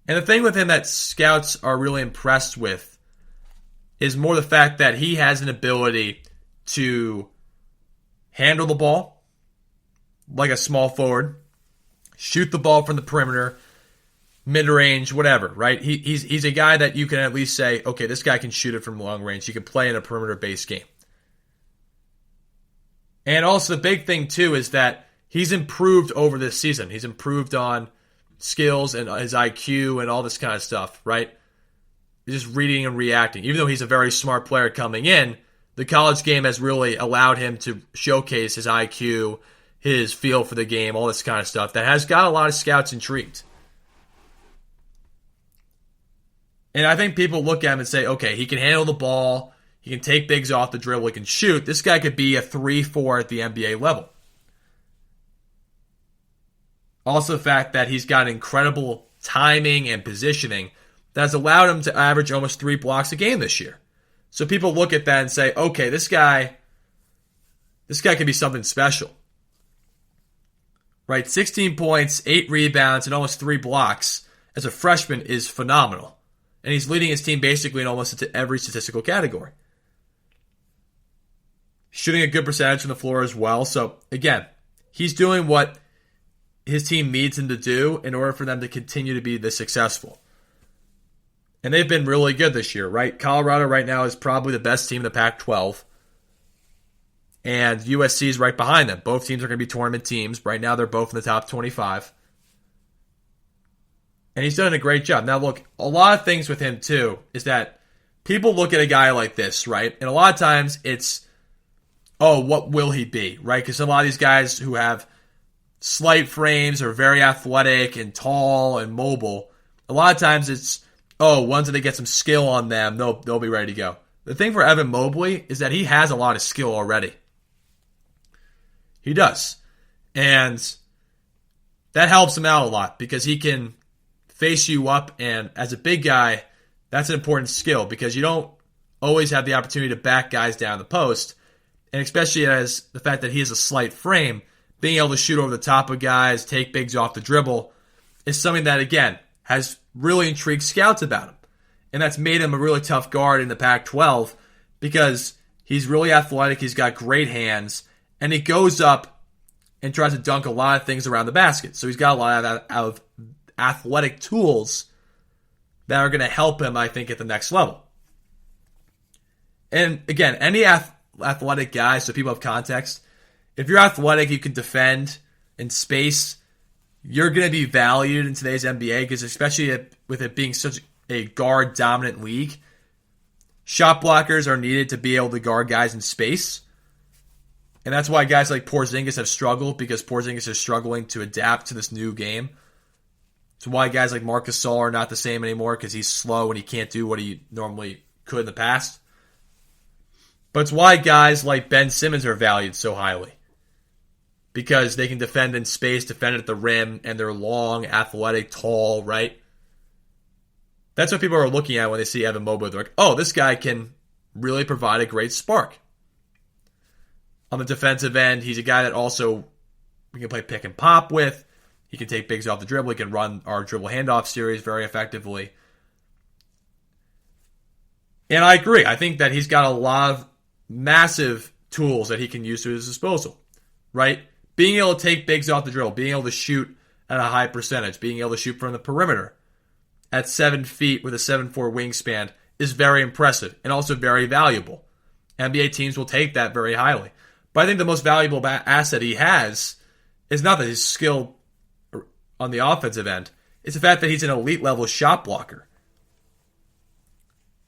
And the thing with him that scouts are really impressed with is more the fact that he has an ability to handle the ball like a small forward, shoot the ball from the perimeter, mid-range, whatever, right? He's a guy that you can at least say, okay, this guy can shoot it from long range. He can play in a perimeter-based game. And also the big thing, too, is that he's improved over this season. He's improved on skills and his IQ and all this kind of stuff, right? He's just reading and reacting. Even though he's a very smart player coming in, the college game has really allowed him to showcase his IQ, his feel for the game, all this kind of stuff that has got a lot of scouts intrigued. And I think people look at him and say, okay, he can handle the ball, he can take bigs off the dribble, he can shoot. This guy could be a 3-4 at the NBA level. Also the fact that he's got incredible timing and positioning that's allowed him to average almost 3 blocks a game this year. So people look at that and say, okay, this guy could be something special. Right? 16 points, 8 rebounds, and almost 3 blocks as a freshman is phenomenal. And he's leading his team basically in almost every statistical category. Shooting a good percentage from the floor as well. So, again, he's doing what his team needs him to do in order for them to continue to be this successful. And they've been really good this year, right? Colorado right now is probably the best team in the Pac-12. And USC is right behind them. Both teams are going to be tournament teams. Right now, they're both in the top 25. And he's done a great job. Now, look, a lot of things with him, too, is that people look at a guy like this, right? And a lot of times it's, oh, what will he be, right? Because a lot of these guys who have slight frames are very athletic and tall and mobile. A lot of times it's, oh, once they get some skill on them, they'll be ready to go. The thing for Evan Mobley is that he has a lot of skill already. He does. And that helps him out a lot because he can face you up, and as a big guy, that's an important skill because you don't always have the opportunity to back guys down the post, and especially as the fact that he has a slight frame, being able to shoot over the top of guys, take bigs off the dribble, is something that, again, has really intrigued scouts about him. And that's made him a really tough guard in the Pac-12 because he's really athletic, he's got great hands, and he goes up and tries to dunk a lot of things around the basket. So he's got a lot of athletic tools that are going to help him, I think, at the next level. And again, any athletic guy, so people have context, if you're athletic, you can defend in space, you're going to be valued in today's NBA because especially with it being such a guard-dominant league, shot blockers are needed to be able to guard guys in space. And that's why guys like Porzingis have struggled because Porzingis is struggling to adapt to this new game. It's why guys like Marc Gasol are not the same anymore because he's slow and he can't do what he normally could in the past. But it's why guys like Ben Simmons are valued so highly. Because they can defend in space, defend at the rim, and they're long, athletic, tall, right? That's what people are looking at when they see Evan Mobley. They're like, oh, this guy can really provide a great spark. On the defensive end, he's a guy that also we can play pick and pop with. He can take bigs off the dribble. He can run our dribble handoff series very effectively. And I agree. I think that he's got a lot of massive tools that he can use to his disposal, right? Being able to take bigs off the dribble, being able to shoot at a high percentage, being able to shoot from the perimeter at 7 feet with a 7'4" wingspan is very impressive and also very valuable. NBA teams will take that very highly. But I think the most valuable asset he has is not that he's skilled on the offensive end. It's the fact that he's an elite level shot blocker.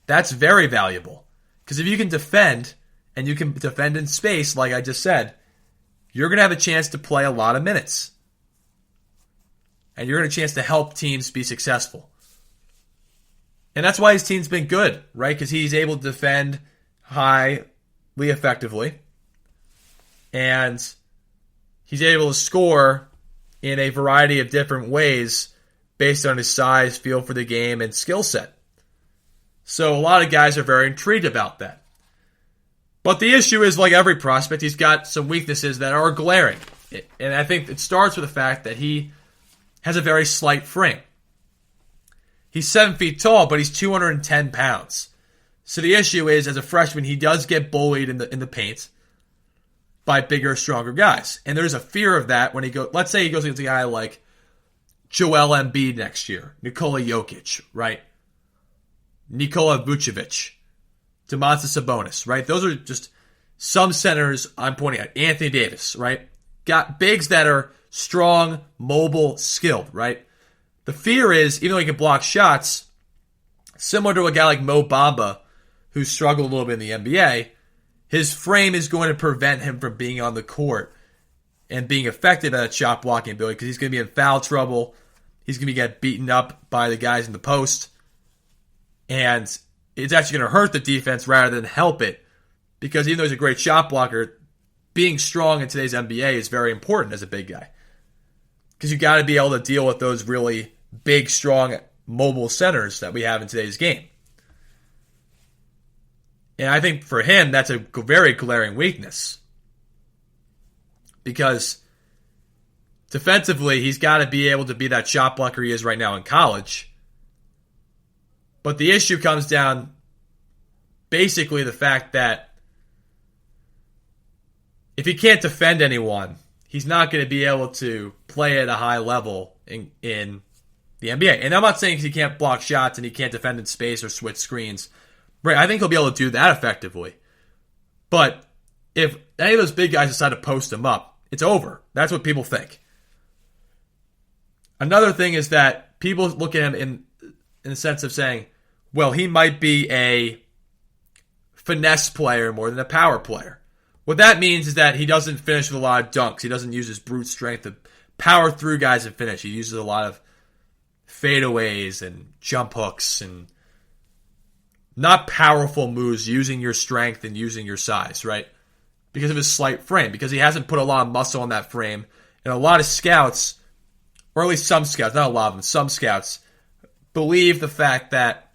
That's very valuable. Because if you can defend, and you can defend in space, like I just said, you're going to have a chance to play a lot of minutes. And you're going to have a chance to help teams be successful. And that's why his team's been good, right? Because he's able to defend highly effectively. And he's able to score in a variety of different ways based on his size, feel for the game, and skill set. So a lot of guys are very intrigued about that. But the issue is, like every prospect, he's got some weaknesses that are glaring. And I think it starts with the fact that he has a very slight frame. He's 7 feet tall, but he's 210 pounds. So the issue is, as a freshman, he does get bullied in the paint by bigger, stronger guys. And there's a fear of that when he goes, let's say he goes against a guy like Joel Embiid next year, Nikola Jokic, right? Nikola Vucevic, Domantas Sabonis, right? Those are just some centers I'm pointing at. Anthony Davis, right? Got bigs that are strong, mobile, skilled, right? The fear is, even though he can block shots, similar to a guy like Mo Bamba, who struggled a little bit in the NBA, his frame is going to prevent him from being on the court and being effective at shot blocking ability because he's going to be in foul trouble. He's going to get beaten up by the guys in the post. And it's actually going to hurt the defense rather than help it because even though he's a great shot blocker, being strong in today's NBA is very important as a big guy. Because you got to be able to deal with those really big, strong, mobile centers that we have in today's game. And I think for him, that's a very glaring weakness. Because defensively, he's got to be able to be that shot blocker he is right now in college. But the issue comes down basically the fact that if he can't defend anyone, he's not going to be able to play at a high level in the NBA. And I'm not saying he can't block shots and he can't defend in space or switch screens. Right, I think he'll be able to do that effectively. But if any of those big guys decide to post him up, it's over. That's what people think. Another thing is that people look at him in the sense of saying, well, he might be a finesse player more than a power player. What that means is that he doesn't finish with a lot of dunks. He doesn't use his brute strength to power through guys and finish. He uses a lot of fadeaways and jump hooks and not powerful moves using your strength and using your size, right? Because of his slight frame, because he hasn't put a lot of muscle on that frame. And a lot of scouts, or at least some scouts, not a lot of them, some scouts, believe the fact that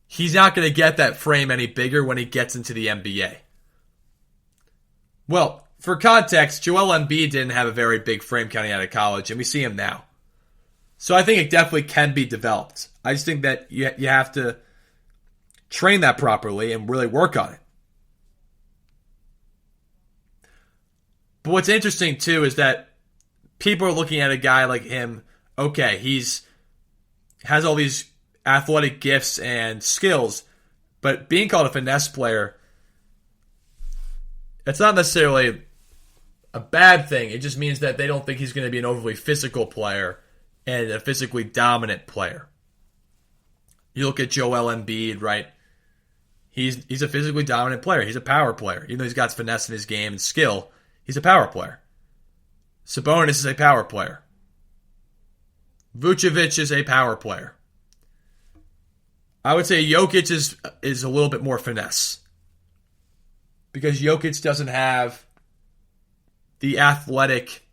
he's not going to get that frame any bigger when he gets into the NBA. Well, for context, Joel Embiid didn't have a very big frame coming out of college, and we see him now. So I think it definitely can be developed. I just think that you have to train that properly and really work on it. But what's interesting, too, is that people are looking at a guy like him, okay, has all these athletic gifts and skills, but being called a finesse player, it's not necessarily a bad thing. It just means that they don't think he's going to be an overly physical player and a physically dominant player. You look at Joel Embiid, right? He's a physically dominant player. He's a power player. Even though he's got finesse in his game and skill, he's a power player. Sabonis is a power player. Vucevic is a power player. I would say Jokic is a little bit more finesse. Because Jokic doesn't have the athletic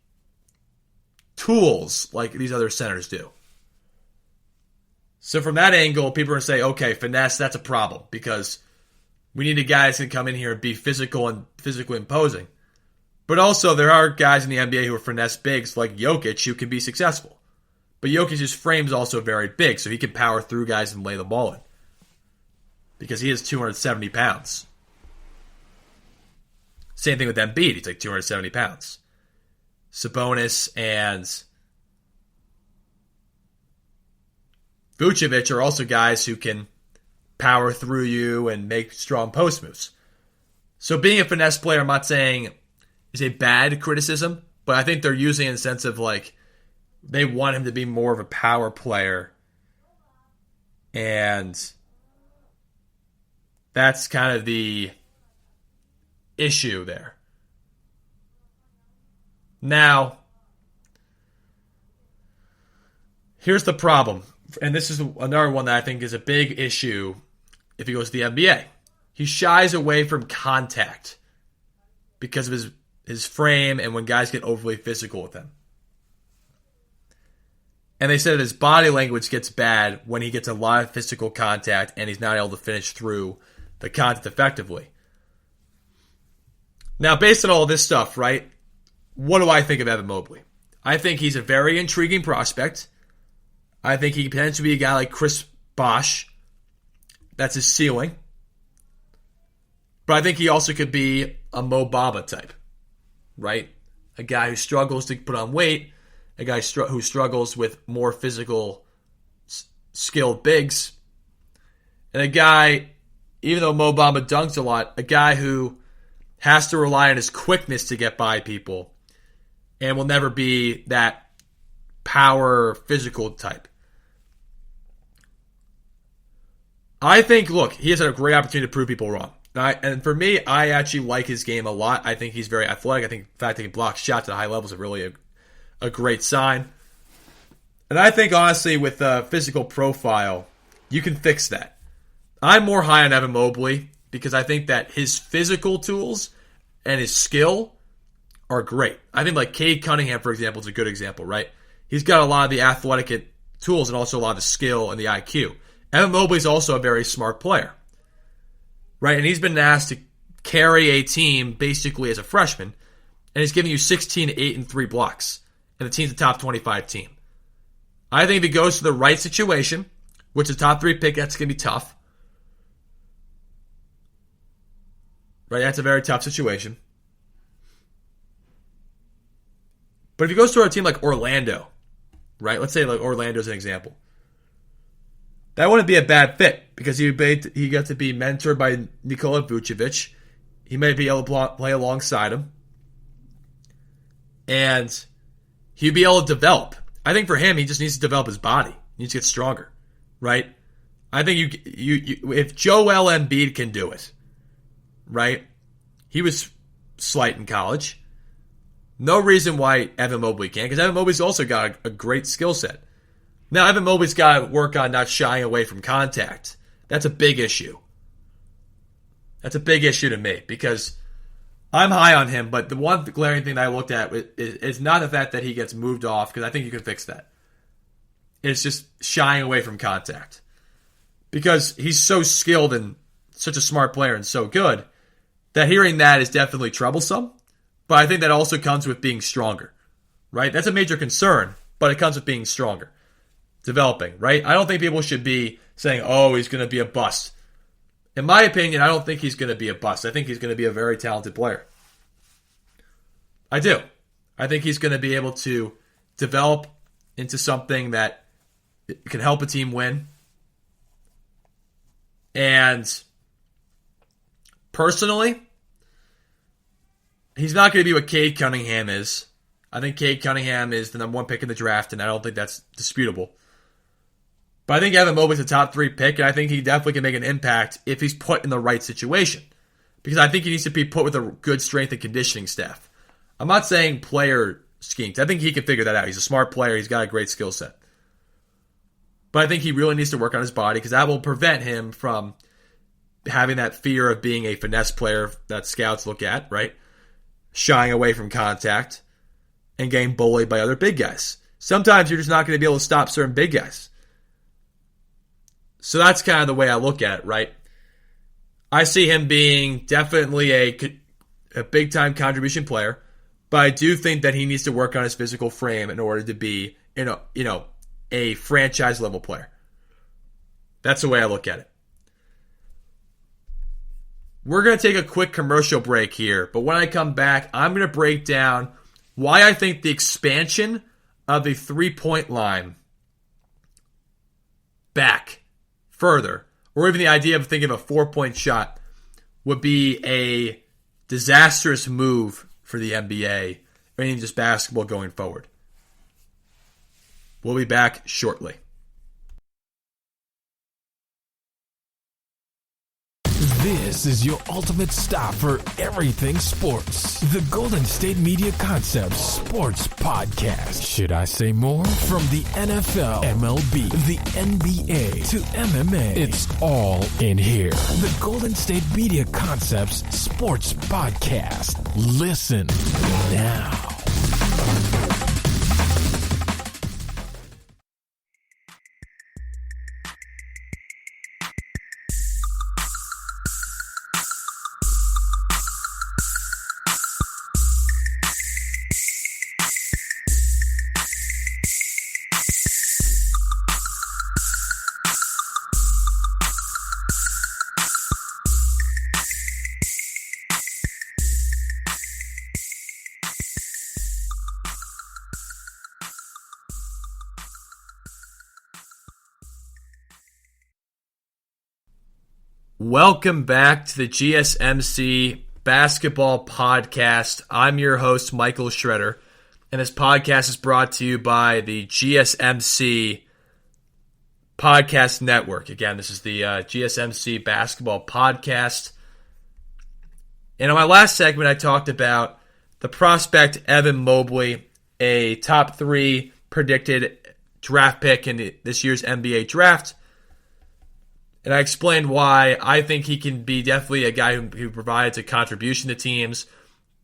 tools like these other centers do. So from that angle, people are going to say, okay, finesse, that's a problem. Because we need a guy that's going to come in here and be physical and physically imposing. But also, there are guys in the NBA who are finesse bigs like Jokic who can be successful. But Jokic's frame is also very big, so he can power through guys and lay the ball in. Because he is 270 pounds. Same thing with Embiid. He's like 270 pounds. Sabonis and Vucevic are also guys who can power through you and make strong post moves. So being a finesse player, I'm not saying is a bad criticism, but I think they're using it in the sense of like they want him to be more of a power player. And that's kind of the issue there. Now, here's the problem. And this is another one that I think is a big issue if he goes to the NBA. He shies away from contact because of his frame and when guys get overly physical with him. And they said that his body language gets bad when he gets a lot of physical contact and he's not able to finish through the contact effectively. Now, based on all this stuff, right, what do I think of Evan Mobley? I think he's a very intriguing prospect. I think he could potentially be a guy like Chris Bosh. That's his ceiling. But I think he also could be a Mo Bamba type, right? A guy who struggles to put on weight, a guy who struggles with more physical, skilled bigs, and a guy, even though Mo Bamba dunks a lot, a guy who has to rely on his quickness to get by people and will never be that power physical type. I think, look, he has had a great opportunity to prove people wrong. And for me, I actually like his game a lot. I think he's very athletic. I think the fact that he blocks shots at high levels is really a great sign. And I think, honestly, with the physical profile, you can fix that. I'm more high on Evan Mobley because I think that his physical tools and his skill are great. I think like Cade Cunningham, for example, is a good example, right? He's got a lot of the athletic tools and also a lot of the skill and the IQ. Evan Mobley's also a very smart player, right? And he's been asked to carry a team basically as a freshman, and he's giving you 16, 8, and 3 blocks, and the team's a top 25 team. I think if he goes to the right situation, which is a top 3 pick. That's going to be tough. Right? That's a very tough situation. But if he goes to a team like Orlando, right? Let's say like Orlando's an example. That wouldn't be a bad fit because he got to be mentored by Nikola Vucevic. He may be able to play alongside him. And he'd be able to develop. I think for him, he just needs to develop his body. He needs to get stronger, right? I think if Joel Embiid can do it, right? He was slight in college. No reason why Evan Mobley can't, because Evan Mobley's also got a great skill set. Now, Evan Mobley's got to work on not shying away from contact. That's a big issue. That's a big issue to me because I'm high on him, but the one glaring thing that I looked at is not the fact that he gets moved off, because I think you can fix that. It's just shying away from contact. Because he's so skilled and such a smart player and so good that hearing that is definitely troublesome. But I think that also comes with being stronger, right? That's a major concern, but it comes with being stronger, developing, right? I don't think people should be saying, oh, he's going to be a bust. In my opinion, I don't think he's going to be a bust. I think he's going to be a very talented player. I do. I think he's going to be able to develop into something that can help a team win. And personally, he's not going to be what Cade Cunningham is. I think Cade Cunningham is the number 1 pick in the draft, and I don't think that's disputable. But I think Evan Mobley's a top 3 pick, and I think he definitely can make an impact if he's put in the right situation. Because I think he needs to be put with a good strength and conditioning staff. I'm not saying player schemes. I think he can figure that out. He's a smart player. He's got a great skill set. But I think he really needs to work on his body because that will prevent him from having that fear of being a finesse player that scouts look at, right? Shying away from contact and getting bullied by other big guys. Sometimes you're just not going to be able to stop certain big guys. So that's kind of the way I look at it, right? I see him being definitely a big-time contribution player, but I do think that he needs to work on his physical frame in order to be, a franchise-level player. That's the way I look at it. We're going to take a quick commercial break here, but when I come back, I'm going to break down why I think the expansion of the three-point line back further, or even the idea of thinking of a 4-point shot, would be a disastrous move for the NBA, or even just basketball going forward. We'll be back shortly. This is your ultimate stop for everything sports. The Golden State Media Concepts Sports Podcast. Should I say more? From the NFL, MLB, the NBA to MMA, it's all in here. The Golden State Media Concepts Sports Podcast. Listen now. Welcome back to the GSMC Basketball Podcast. I'm your host, Michael Schretter, and this podcast is brought to you by the GSMC Podcast Network. Again, this is the GSMC Basketball Podcast. And on my last segment, I talked about the prospect Evan Mobley, a top 3 predicted draft pick in this year's NBA draft. And I explained why I think he can be definitely a guy who provides a contribution to teams,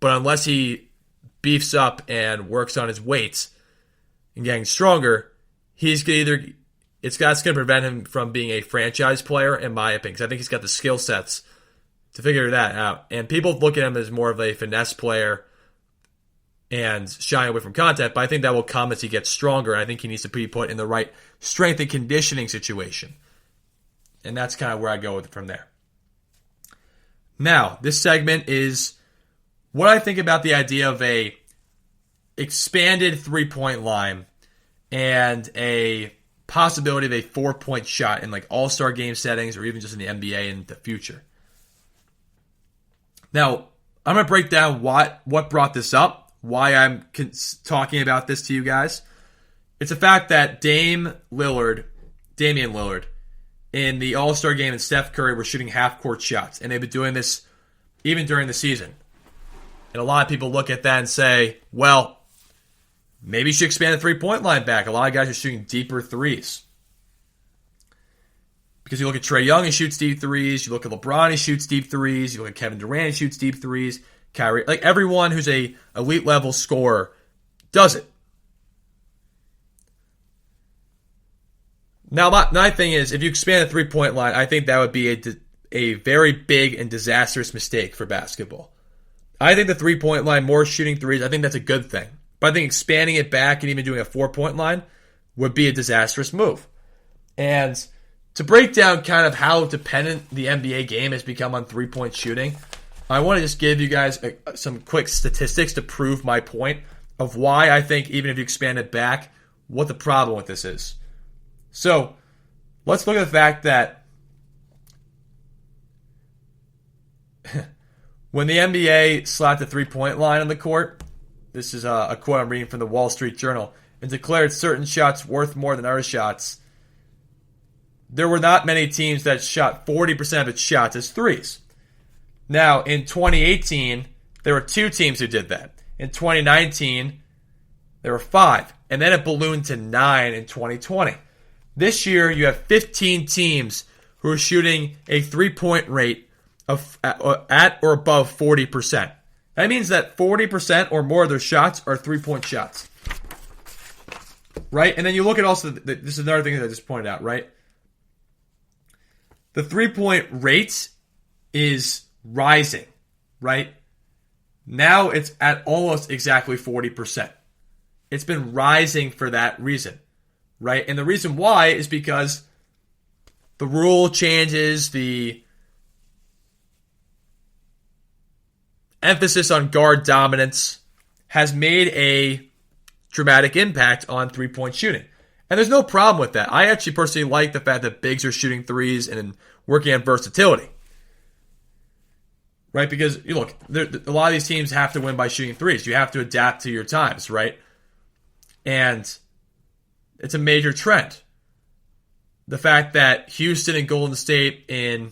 but unless he beefs up and works on his weights and getting stronger, it's going to prevent him from being a franchise player, in my opinion, because I think he's got the skill sets to figure that out. And people look at him as more of a finesse player and shying away from contact, but I think that will come as he gets stronger, and I think he needs to be put in the right strength and conditioning situation. And that's kind of where I go with it from there. Now, this segment is what I think about the idea of a expanded three-point line and a possibility of a 4-point shot in like all-star game settings or even just in the NBA in the future. Now, I'm going to break down what brought this up, why I'm talking about this to you guys. It's the fact that Damian Lillard, in the All-Star game and Steph Curry were shooting half-court shots, and they've been doing this even during the season. And a lot of people look at that and say, well, maybe you should expand the three-point line back. A lot of guys are shooting deeper threes. Because you look at Trae Young, he shoots deep threes. You look at LeBron, he shoots deep threes. You look at Kevin Durant, he shoots deep threes. Kyrie, like everyone who's a elite-level scorer does it. Now, my thing is, if you expand the three-point line, I think that would be a very big and disastrous mistake for basketball. I think the three-point line, more shooting threes, I think that's a good thing. But I think expanding it back and even doing a 4-point line would be a disastrous move. And to break down kind of how dependent the NBA game has become on three-point shooting, I want to just give you guys some quick statistics to prove my point of why I think even if you expand it back, what the problem with this is. So, let's look at the fact that when the NBA slapped the three-point line on the court, this is a quote I'm reading from the Wall Street Journal, and declared certain shots worth more than other shots, there were not many teams that shot 40% of its shots as threes. Now, in 2018, there were 2 teams who did that. In 2019, there were 5, and then it ballooned to 9 in 2020. This year, you have 15 teams who are shooting a three-point rate of at or above 40%. That means that 40% or more of their shots are three-point shots. Right? And then you look at also, this is another thing that I just pointed out, right? The three-point rate is rising, right? Now it's at almost exactly 40%. It's been rising for that reason. Right? And the reason why is because the rule changes, the emphasis on guard dominance has made a dramatic impact on three-point shooting. And there's no problem with that. I actually personally like the fact that bigs are shooting threes and working on versatility. Right? Because, you look, a lot of these teams have to win by shooting threes. You have to adapt to your times, right? And it's a major trend. The fact that Houston and Golden State in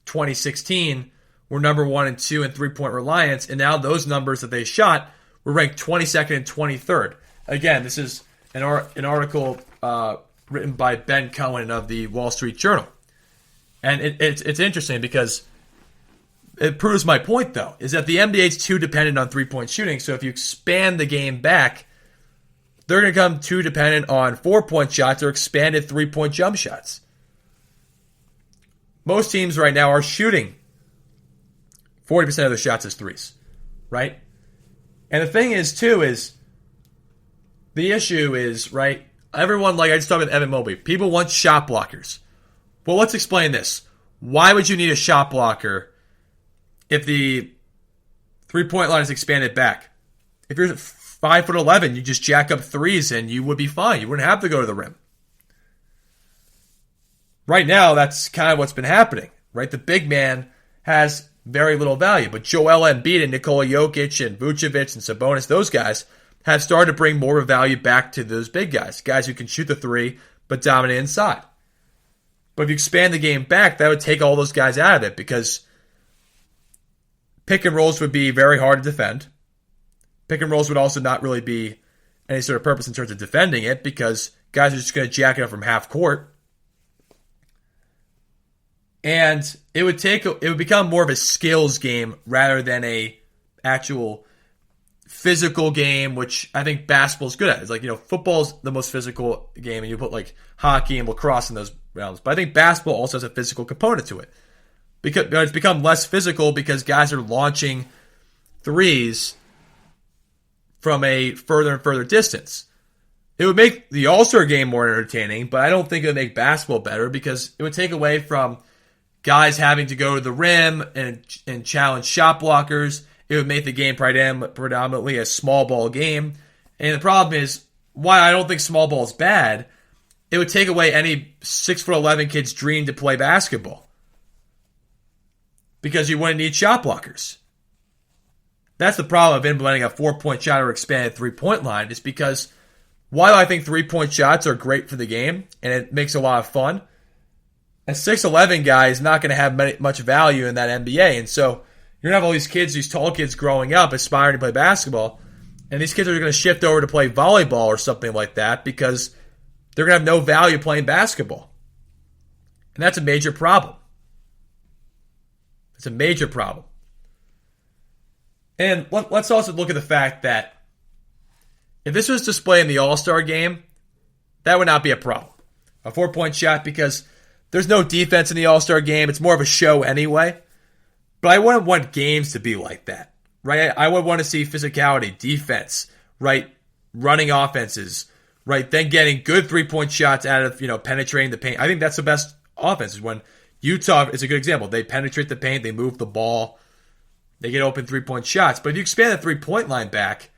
2016 were number 1 and 2 in three-point reliance, and now those numbers that they shot were ranked 22nd and 23rd. Again, this is an article written by Ben Cohen of the Wall Street Journal. And it's interesting because it proves my point, though, is that the NBA is too dependent on three-point shooting, so if you expand the game back, they're going to become too dependent on 4-point shots or expanded 3-point jump shots. Most teams right now are shooting 40% of their shots as threes, right? And the thing is, too, is the issue is, right, everyone, like I just talked about Evan Mobley, people want shot blockers. Well, let's explain this. Why would you need a shot blocker if the three-point line is expanded back? If you're 5'11", you just jack up threes and you would be fine. You wouldn't have to go to the rim. Right now, that's kind of what's been happening, right? The big man has very little value, but Joel Embiid and Nikola Jokic and Vucevic and Sabonis, those guys have started to bring more value back to those big guys who can shoot the three but dominate inside. But if you expand the game back, that would take all those guys out of it because pick and rolls would be very hard to defend. Pick and rolls would also not really be any sort of purpose in terms of defending it because guys are just going to jack it up from half court. And it would become more of a skills game rather than a actual physical game, which I think basketball is good at. It's like, football's the most physical game, and you put like hockey and lacrosse in those realms. But I think basketball also has a physical component to it. Because it's become less physical because guys are launching threes from a further and further distance. It would make the All-Star game more entertaining, but I don't think it would make basketball better because it would take away from guys having to go to the rim and challenge shot blockers. It would make the game predominantly a small ball game. And the problem is, why I don't think small ball is bad, it would take away any 6'11" kid's dream to play basketball. Because you wouldn't need shot blockers. That's the problem of implementing a 4-point shot or expanded 3-point line, is because while I think 3-point shots are great for the game and it makes a lot of fun, a 6'11" guy is not going to have much value in that NBA. And so you're going to have all these kids, these tall kids growing up, aspiring to play basketball, and these kids are going to shift over to play volleyball or something like that because they're going to have no value playing basketball. And that's a major problem. It's a major problem. And let's also look at the fact that if this was displayed in the All-Star game, that would not be a problem. A 4-point shot, because there's no defense in the All-Star game. It's more of a show anyway. But I wouldn't want games to be like that, right? I would want to see physicality, defense, right? Running offenses, right? Then getting good 3-point shots out of, penetrating the paint. I think that's the best offense, is when Utah is a good example. They penetrate the paint, they move the ball, they get open 3-point shots. But if you expand the 3-point line back,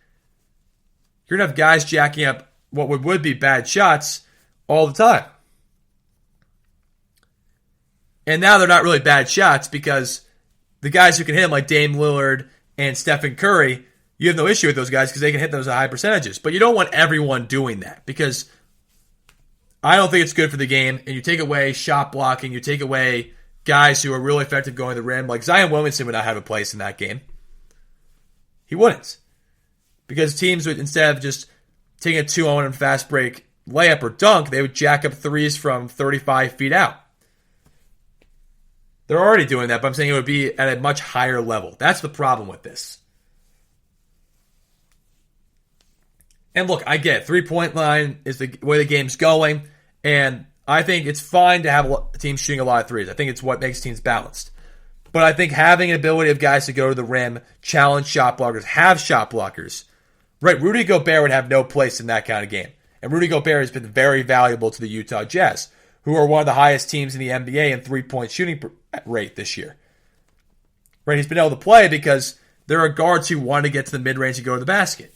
you're going to have guys jacking up what would be bad shots all the time. And now they're not really bad shots because the guys who can hit them, like Dame Lillard and Stephen Curry, you have no issue with those guys because they can hit those at high percentages. But you don't want everyone doing that because I don't think it's good for the game. And you take away shot blocking, you take away guys who are really effective going to the rim. Like Zion Williamson would not have a place in that game. He wouldn't. Because teams would, instead of just taking a 2-0 and fast break layup or dunk, they would jack up threes from 35 feet out. They're already doing that, but I'm saying it would be at a much higher level. That's the problem with this. And look, I get it. 3-point line is the way the game's going, and I think it's fine to have a team shooting a lot of threes. I think it's what makes teams balanced. But I think having an ability of guys to go to the rim, challenge shot blockers, have shot blockers, right? Rudy Gobert would have no place in that kind of game. And Rudy Gobert has been very valuable to the Utah Jazz, who are one of the highest teams in the NBA in 3-point shooting rate this year. Right? He's been able to play because there are guards who want to get to the mid-range and go to the basket.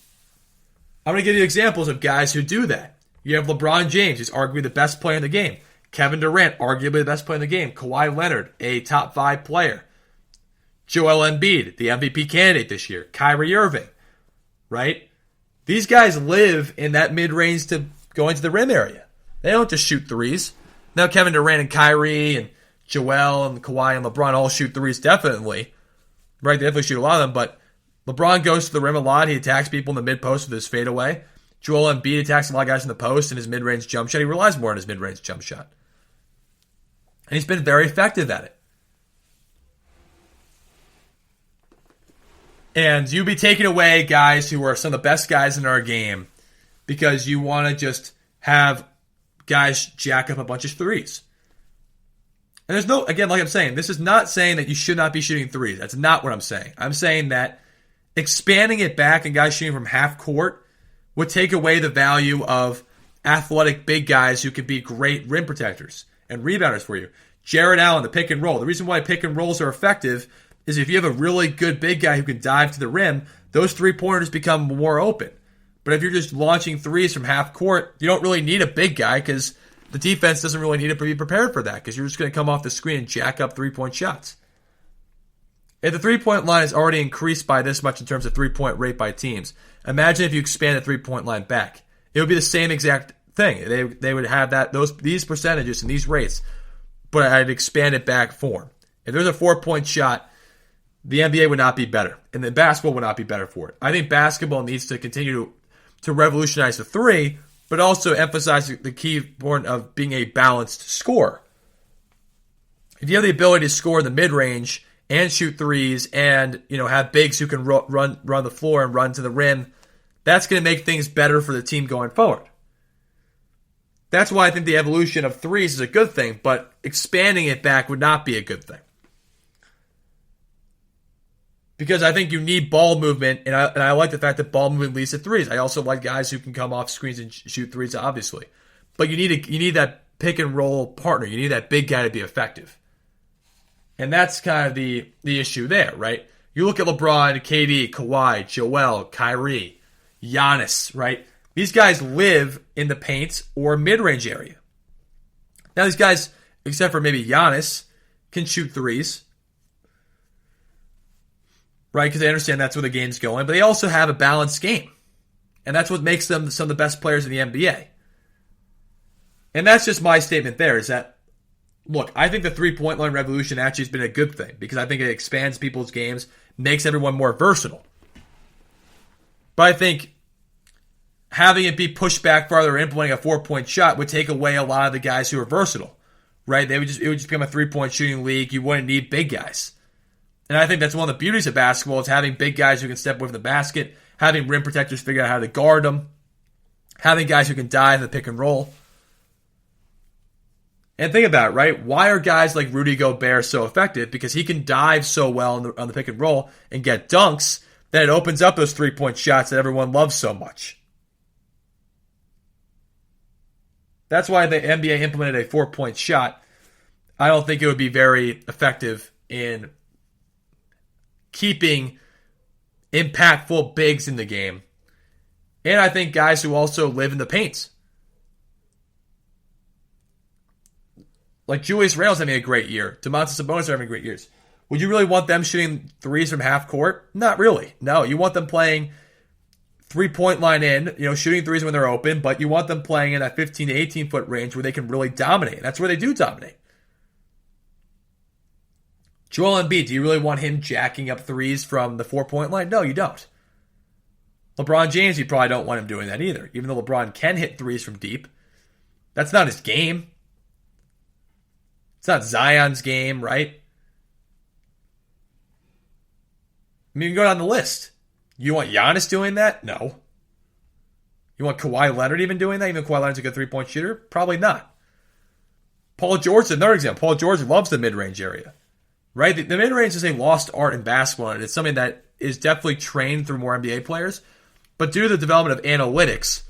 I'm going to give you examples of guys who do that. You have LeBron James, who's arguably the best player in the game. Kevin Durant, arguably the best player in the game. Kawhi Leonard, a top 5 player. Joel Embiid, the MVP candidate this year. Kyrie Irving, right? These guys live in that mid-range to go into the rim area. They don't just shoot threes. Now Kevin Durant and Kyrie and Joel and Kawhi and LeBron all shoot threes, definitely. Right, they definitely shoot a lot of them, but LeBron goes to the rim a lot. He attacks people in the mid-post with his fadeaway. Joel Embiid attacks a lot of guys in the post in his mid-range jump shot. He relies more on his mid-range jump shot. And he's been very effective at it. And you'd be taking away guys who are some of the best guys in our game because you want to just have guys jack up a bunch of threes. And there's no, again, like I'm saying, this is not saying that you should not be shooting threes. That's not what I'm saying. I'm saying that expanding it back and guys shooting from half court would take away the value of athletic big guys who could be great rim protectors and rebounders for you. Jared Allen, the pick and roll. The reason why pick and rolls are effective is if you have a really good big guy who can dive to the rim, those 3-pointers become more open. But if you're just launching threes from half court, you don't really need a big guy because the defense doesn't really need to be prepared for that because you're just going to come off the screen and jack up 3-point shots. If the 3-point line is already increased by this much in terms of 3-point rate by teams, imagine if you expand the 3-point line back. It would be the same exact thing. They would have these percentages and these rates, but I'd expand it back form. If there's a 4-point shot, the NBA would not be better, and the basketball would not be better for it. I think basketball needs to continue to revolutionize the 3, but also emphasize the key point of being a balanced scorer. If you have the ability to score in the mid-range and shoot threes and have bigs who can run the floor and run to the rim, that's going to make things better for the team going forward. That's why I think the evolution of threes is a good thing, but expanding it back would not be a good thing. Because I think you need ball movement, and I like the fact that ball movement leads to threes. I also like guys who can come off screens and shoot threes, obviously. But you need that pick and roll partner. You need that big guy to be effective. And that's kind of the issue there, right? You look at LeBron, KD, Kawhi, Joel, Kyrie, Giannis, right? These guys live in the paint or mid-range area. Now these guys, except for maybe Giannis, can shoot threes, right? Because they understand that's where the game's going. But they also have a balanced game. And that's what makes them some of the best players in the NBA. And that's just my statement there, is that, look, I think the three-point line revolution actually has been a good thing because I think it expands people's games, makes everyone more versatile. But I think having it be pushed back farther, implementing a 4-point shot would take away a lot of the guys who are versatile, right? It would just become a 3-point shooting league. You wouldn't need big guys. And I think that's one of the beauties of basketball is having big guys who can step away from the basket, having rim protectors figure out how to guard them, having guys who can dive in the pick and roll. And think about it, right? Why are guys like Rudy Gobert so effective? Because he can dive so well on the pick and roll and get dunks that it opens up those 3-point shots that everyone loves so much. That's why the NBA implemented a 4-point shot. I don't think it would be very effective in keeping impactful bigs in the game. And I think guys who also live in the paint. Like Julius Randle's having a great year. Domantas Sabonis are having great years. Would you really want them shooting threes from half court? Not really. No, you want them playing 3-point line in, shooting threes when they're open, but you want them playing in that 15 to 18 foot range where they can really dominate. That's where they do dominate. Joel Embiid, do you really want him jacking up threes from the 4-point line? No, you don't. LeBron James, you probably don't want him doing that either. Even though LeBron can hit threes from deep, that's not his game. It's not Zion's game, right? I mean, you can go down the list. You want Giannis doing that? No. You want Kawhi Leonard even doing that? Even though Kawhi Leonard's a good 3-point shooter? Probably not. Paul George is another example. Paul George loves the mid-range area, right? The mid-range is a lost art in basketball, and it's something that is definitely trained through more NBA players. But due to the development of analytics,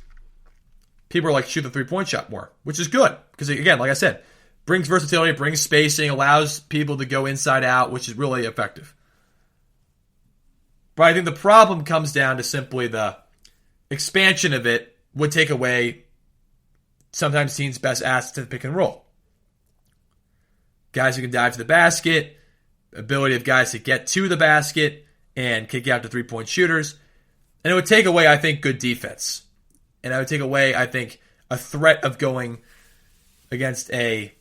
people are like, shoot the 3-point shot more, which is good. Because, again, like I said, brings versatility, brings spacing, allows people to go inside out, which is really effective. But I think the problem comes down to simply the expansion of it would take away sometimes teams' best assets to the pick and roll. Guys who can dive to the basket, ability of guys to get to the basket and kick out to 3-point shooters. And it would take away, I think, good defense. And I would take away, I think, a threat of going against a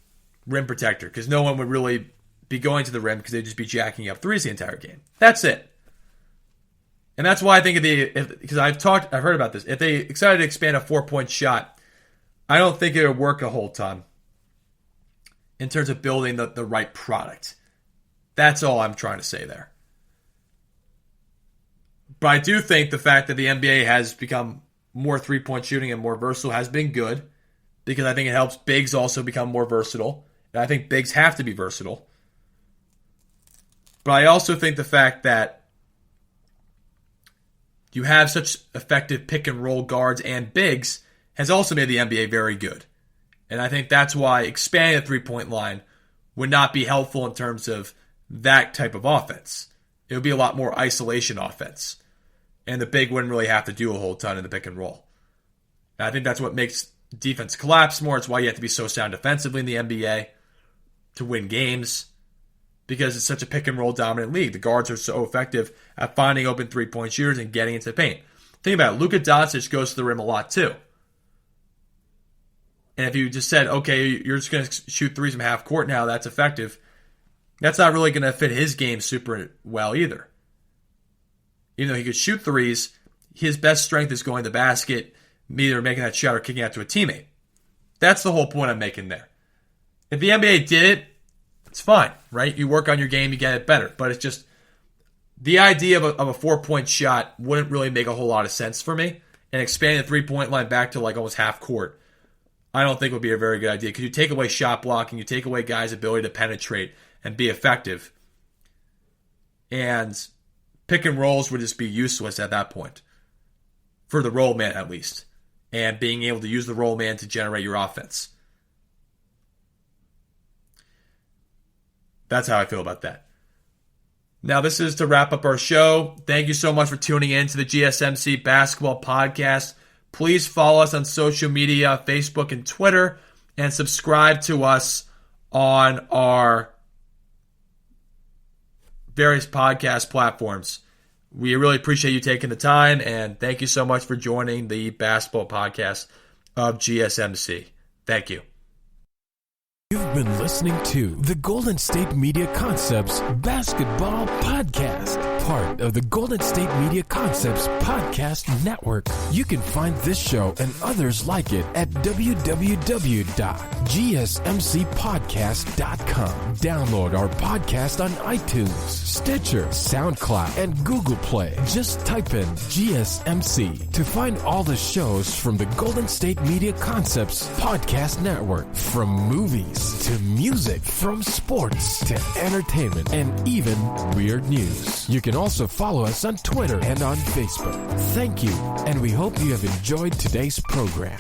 rim protector because no one would really be going to the rim because they'd just be jacking up threes the entire game. That's it. And that's why I think because I've heard about this. If they decided to expand a 4-point shot, I don't think it would work a whole ton in terms of building the right product. That's all I'm trying to say there. But I do think the fact that the NBA has become more 3-point shooting and more versatile has been good because I think it helps bigs also become more versatile. And I think bigs have to be versatile. But I also think the fact that you have such effective pick and roll guards and bigs has also made the NBA very good. And I think that's why expanding the 3-point line would not be helpful in terms of that type of offense. It would be a lot more isolation offense. And the big wouldn't really have to do a whole ton in the pick and roll. And I think that's what makes defense collapse more. It's why you have to be so sound defensively in the NBA to win games. Because it's such a pick and roll dominant league. The guards are so effective at finding open 3-point shooters and getting into the paint. Think about it. Luka Doncic goes to the rim a lot too. And if you just said, okay, you're just going to shoot threes from half court now, that's effective. That's not really going to fit his game super well either. Even though he could shoot threes, his best strength is going to the basket, either making that shot or kicking out to a teammate. That's the whole point I'm making there. If the NBA did it, it's fine, right? You work on your game, you get it better. But it's just the idea of a 4-point shot wouldn't really make a whole lot of sense for me. And expanding the 3-point line back to like almost half court, I don't think would be a very good idea. Because you take away shot blocking, you take away guys' ability to penetrate and be effective. And pick and rolls would just be useless at that point. For the roll man, at least. And being able to use the roll man to generate your offense. That's how I feel about that. Now, this is to wrap up our show. Thank you so much for tuning in to the GSMC Basketball Podcast. Please follow us on social media, Facebook and Twitter, and subscribe to us on our various podcast platforms. We really appreciate you taking the time, and thank you so much for joining the Basketball Podcast of GSMC. Thank you. You've been listening to the Golden State Media Concepts Basketball Podcast, part of the Golden State Media Concepts Podcast Network. You can find this show and others like it at www.gsmcpodcast.com. Download our podcast on iTunes, Stitcher, SoundCloud, and Google Play. Just type in GSMC to find all the shows from the Golden State Media Concepts Podcast Network, from movies to music, from sports to entertainment, and even weird news. You can also follow us on Twitter and on Facebook. Thank you, and we hope you have enjoyed today's program.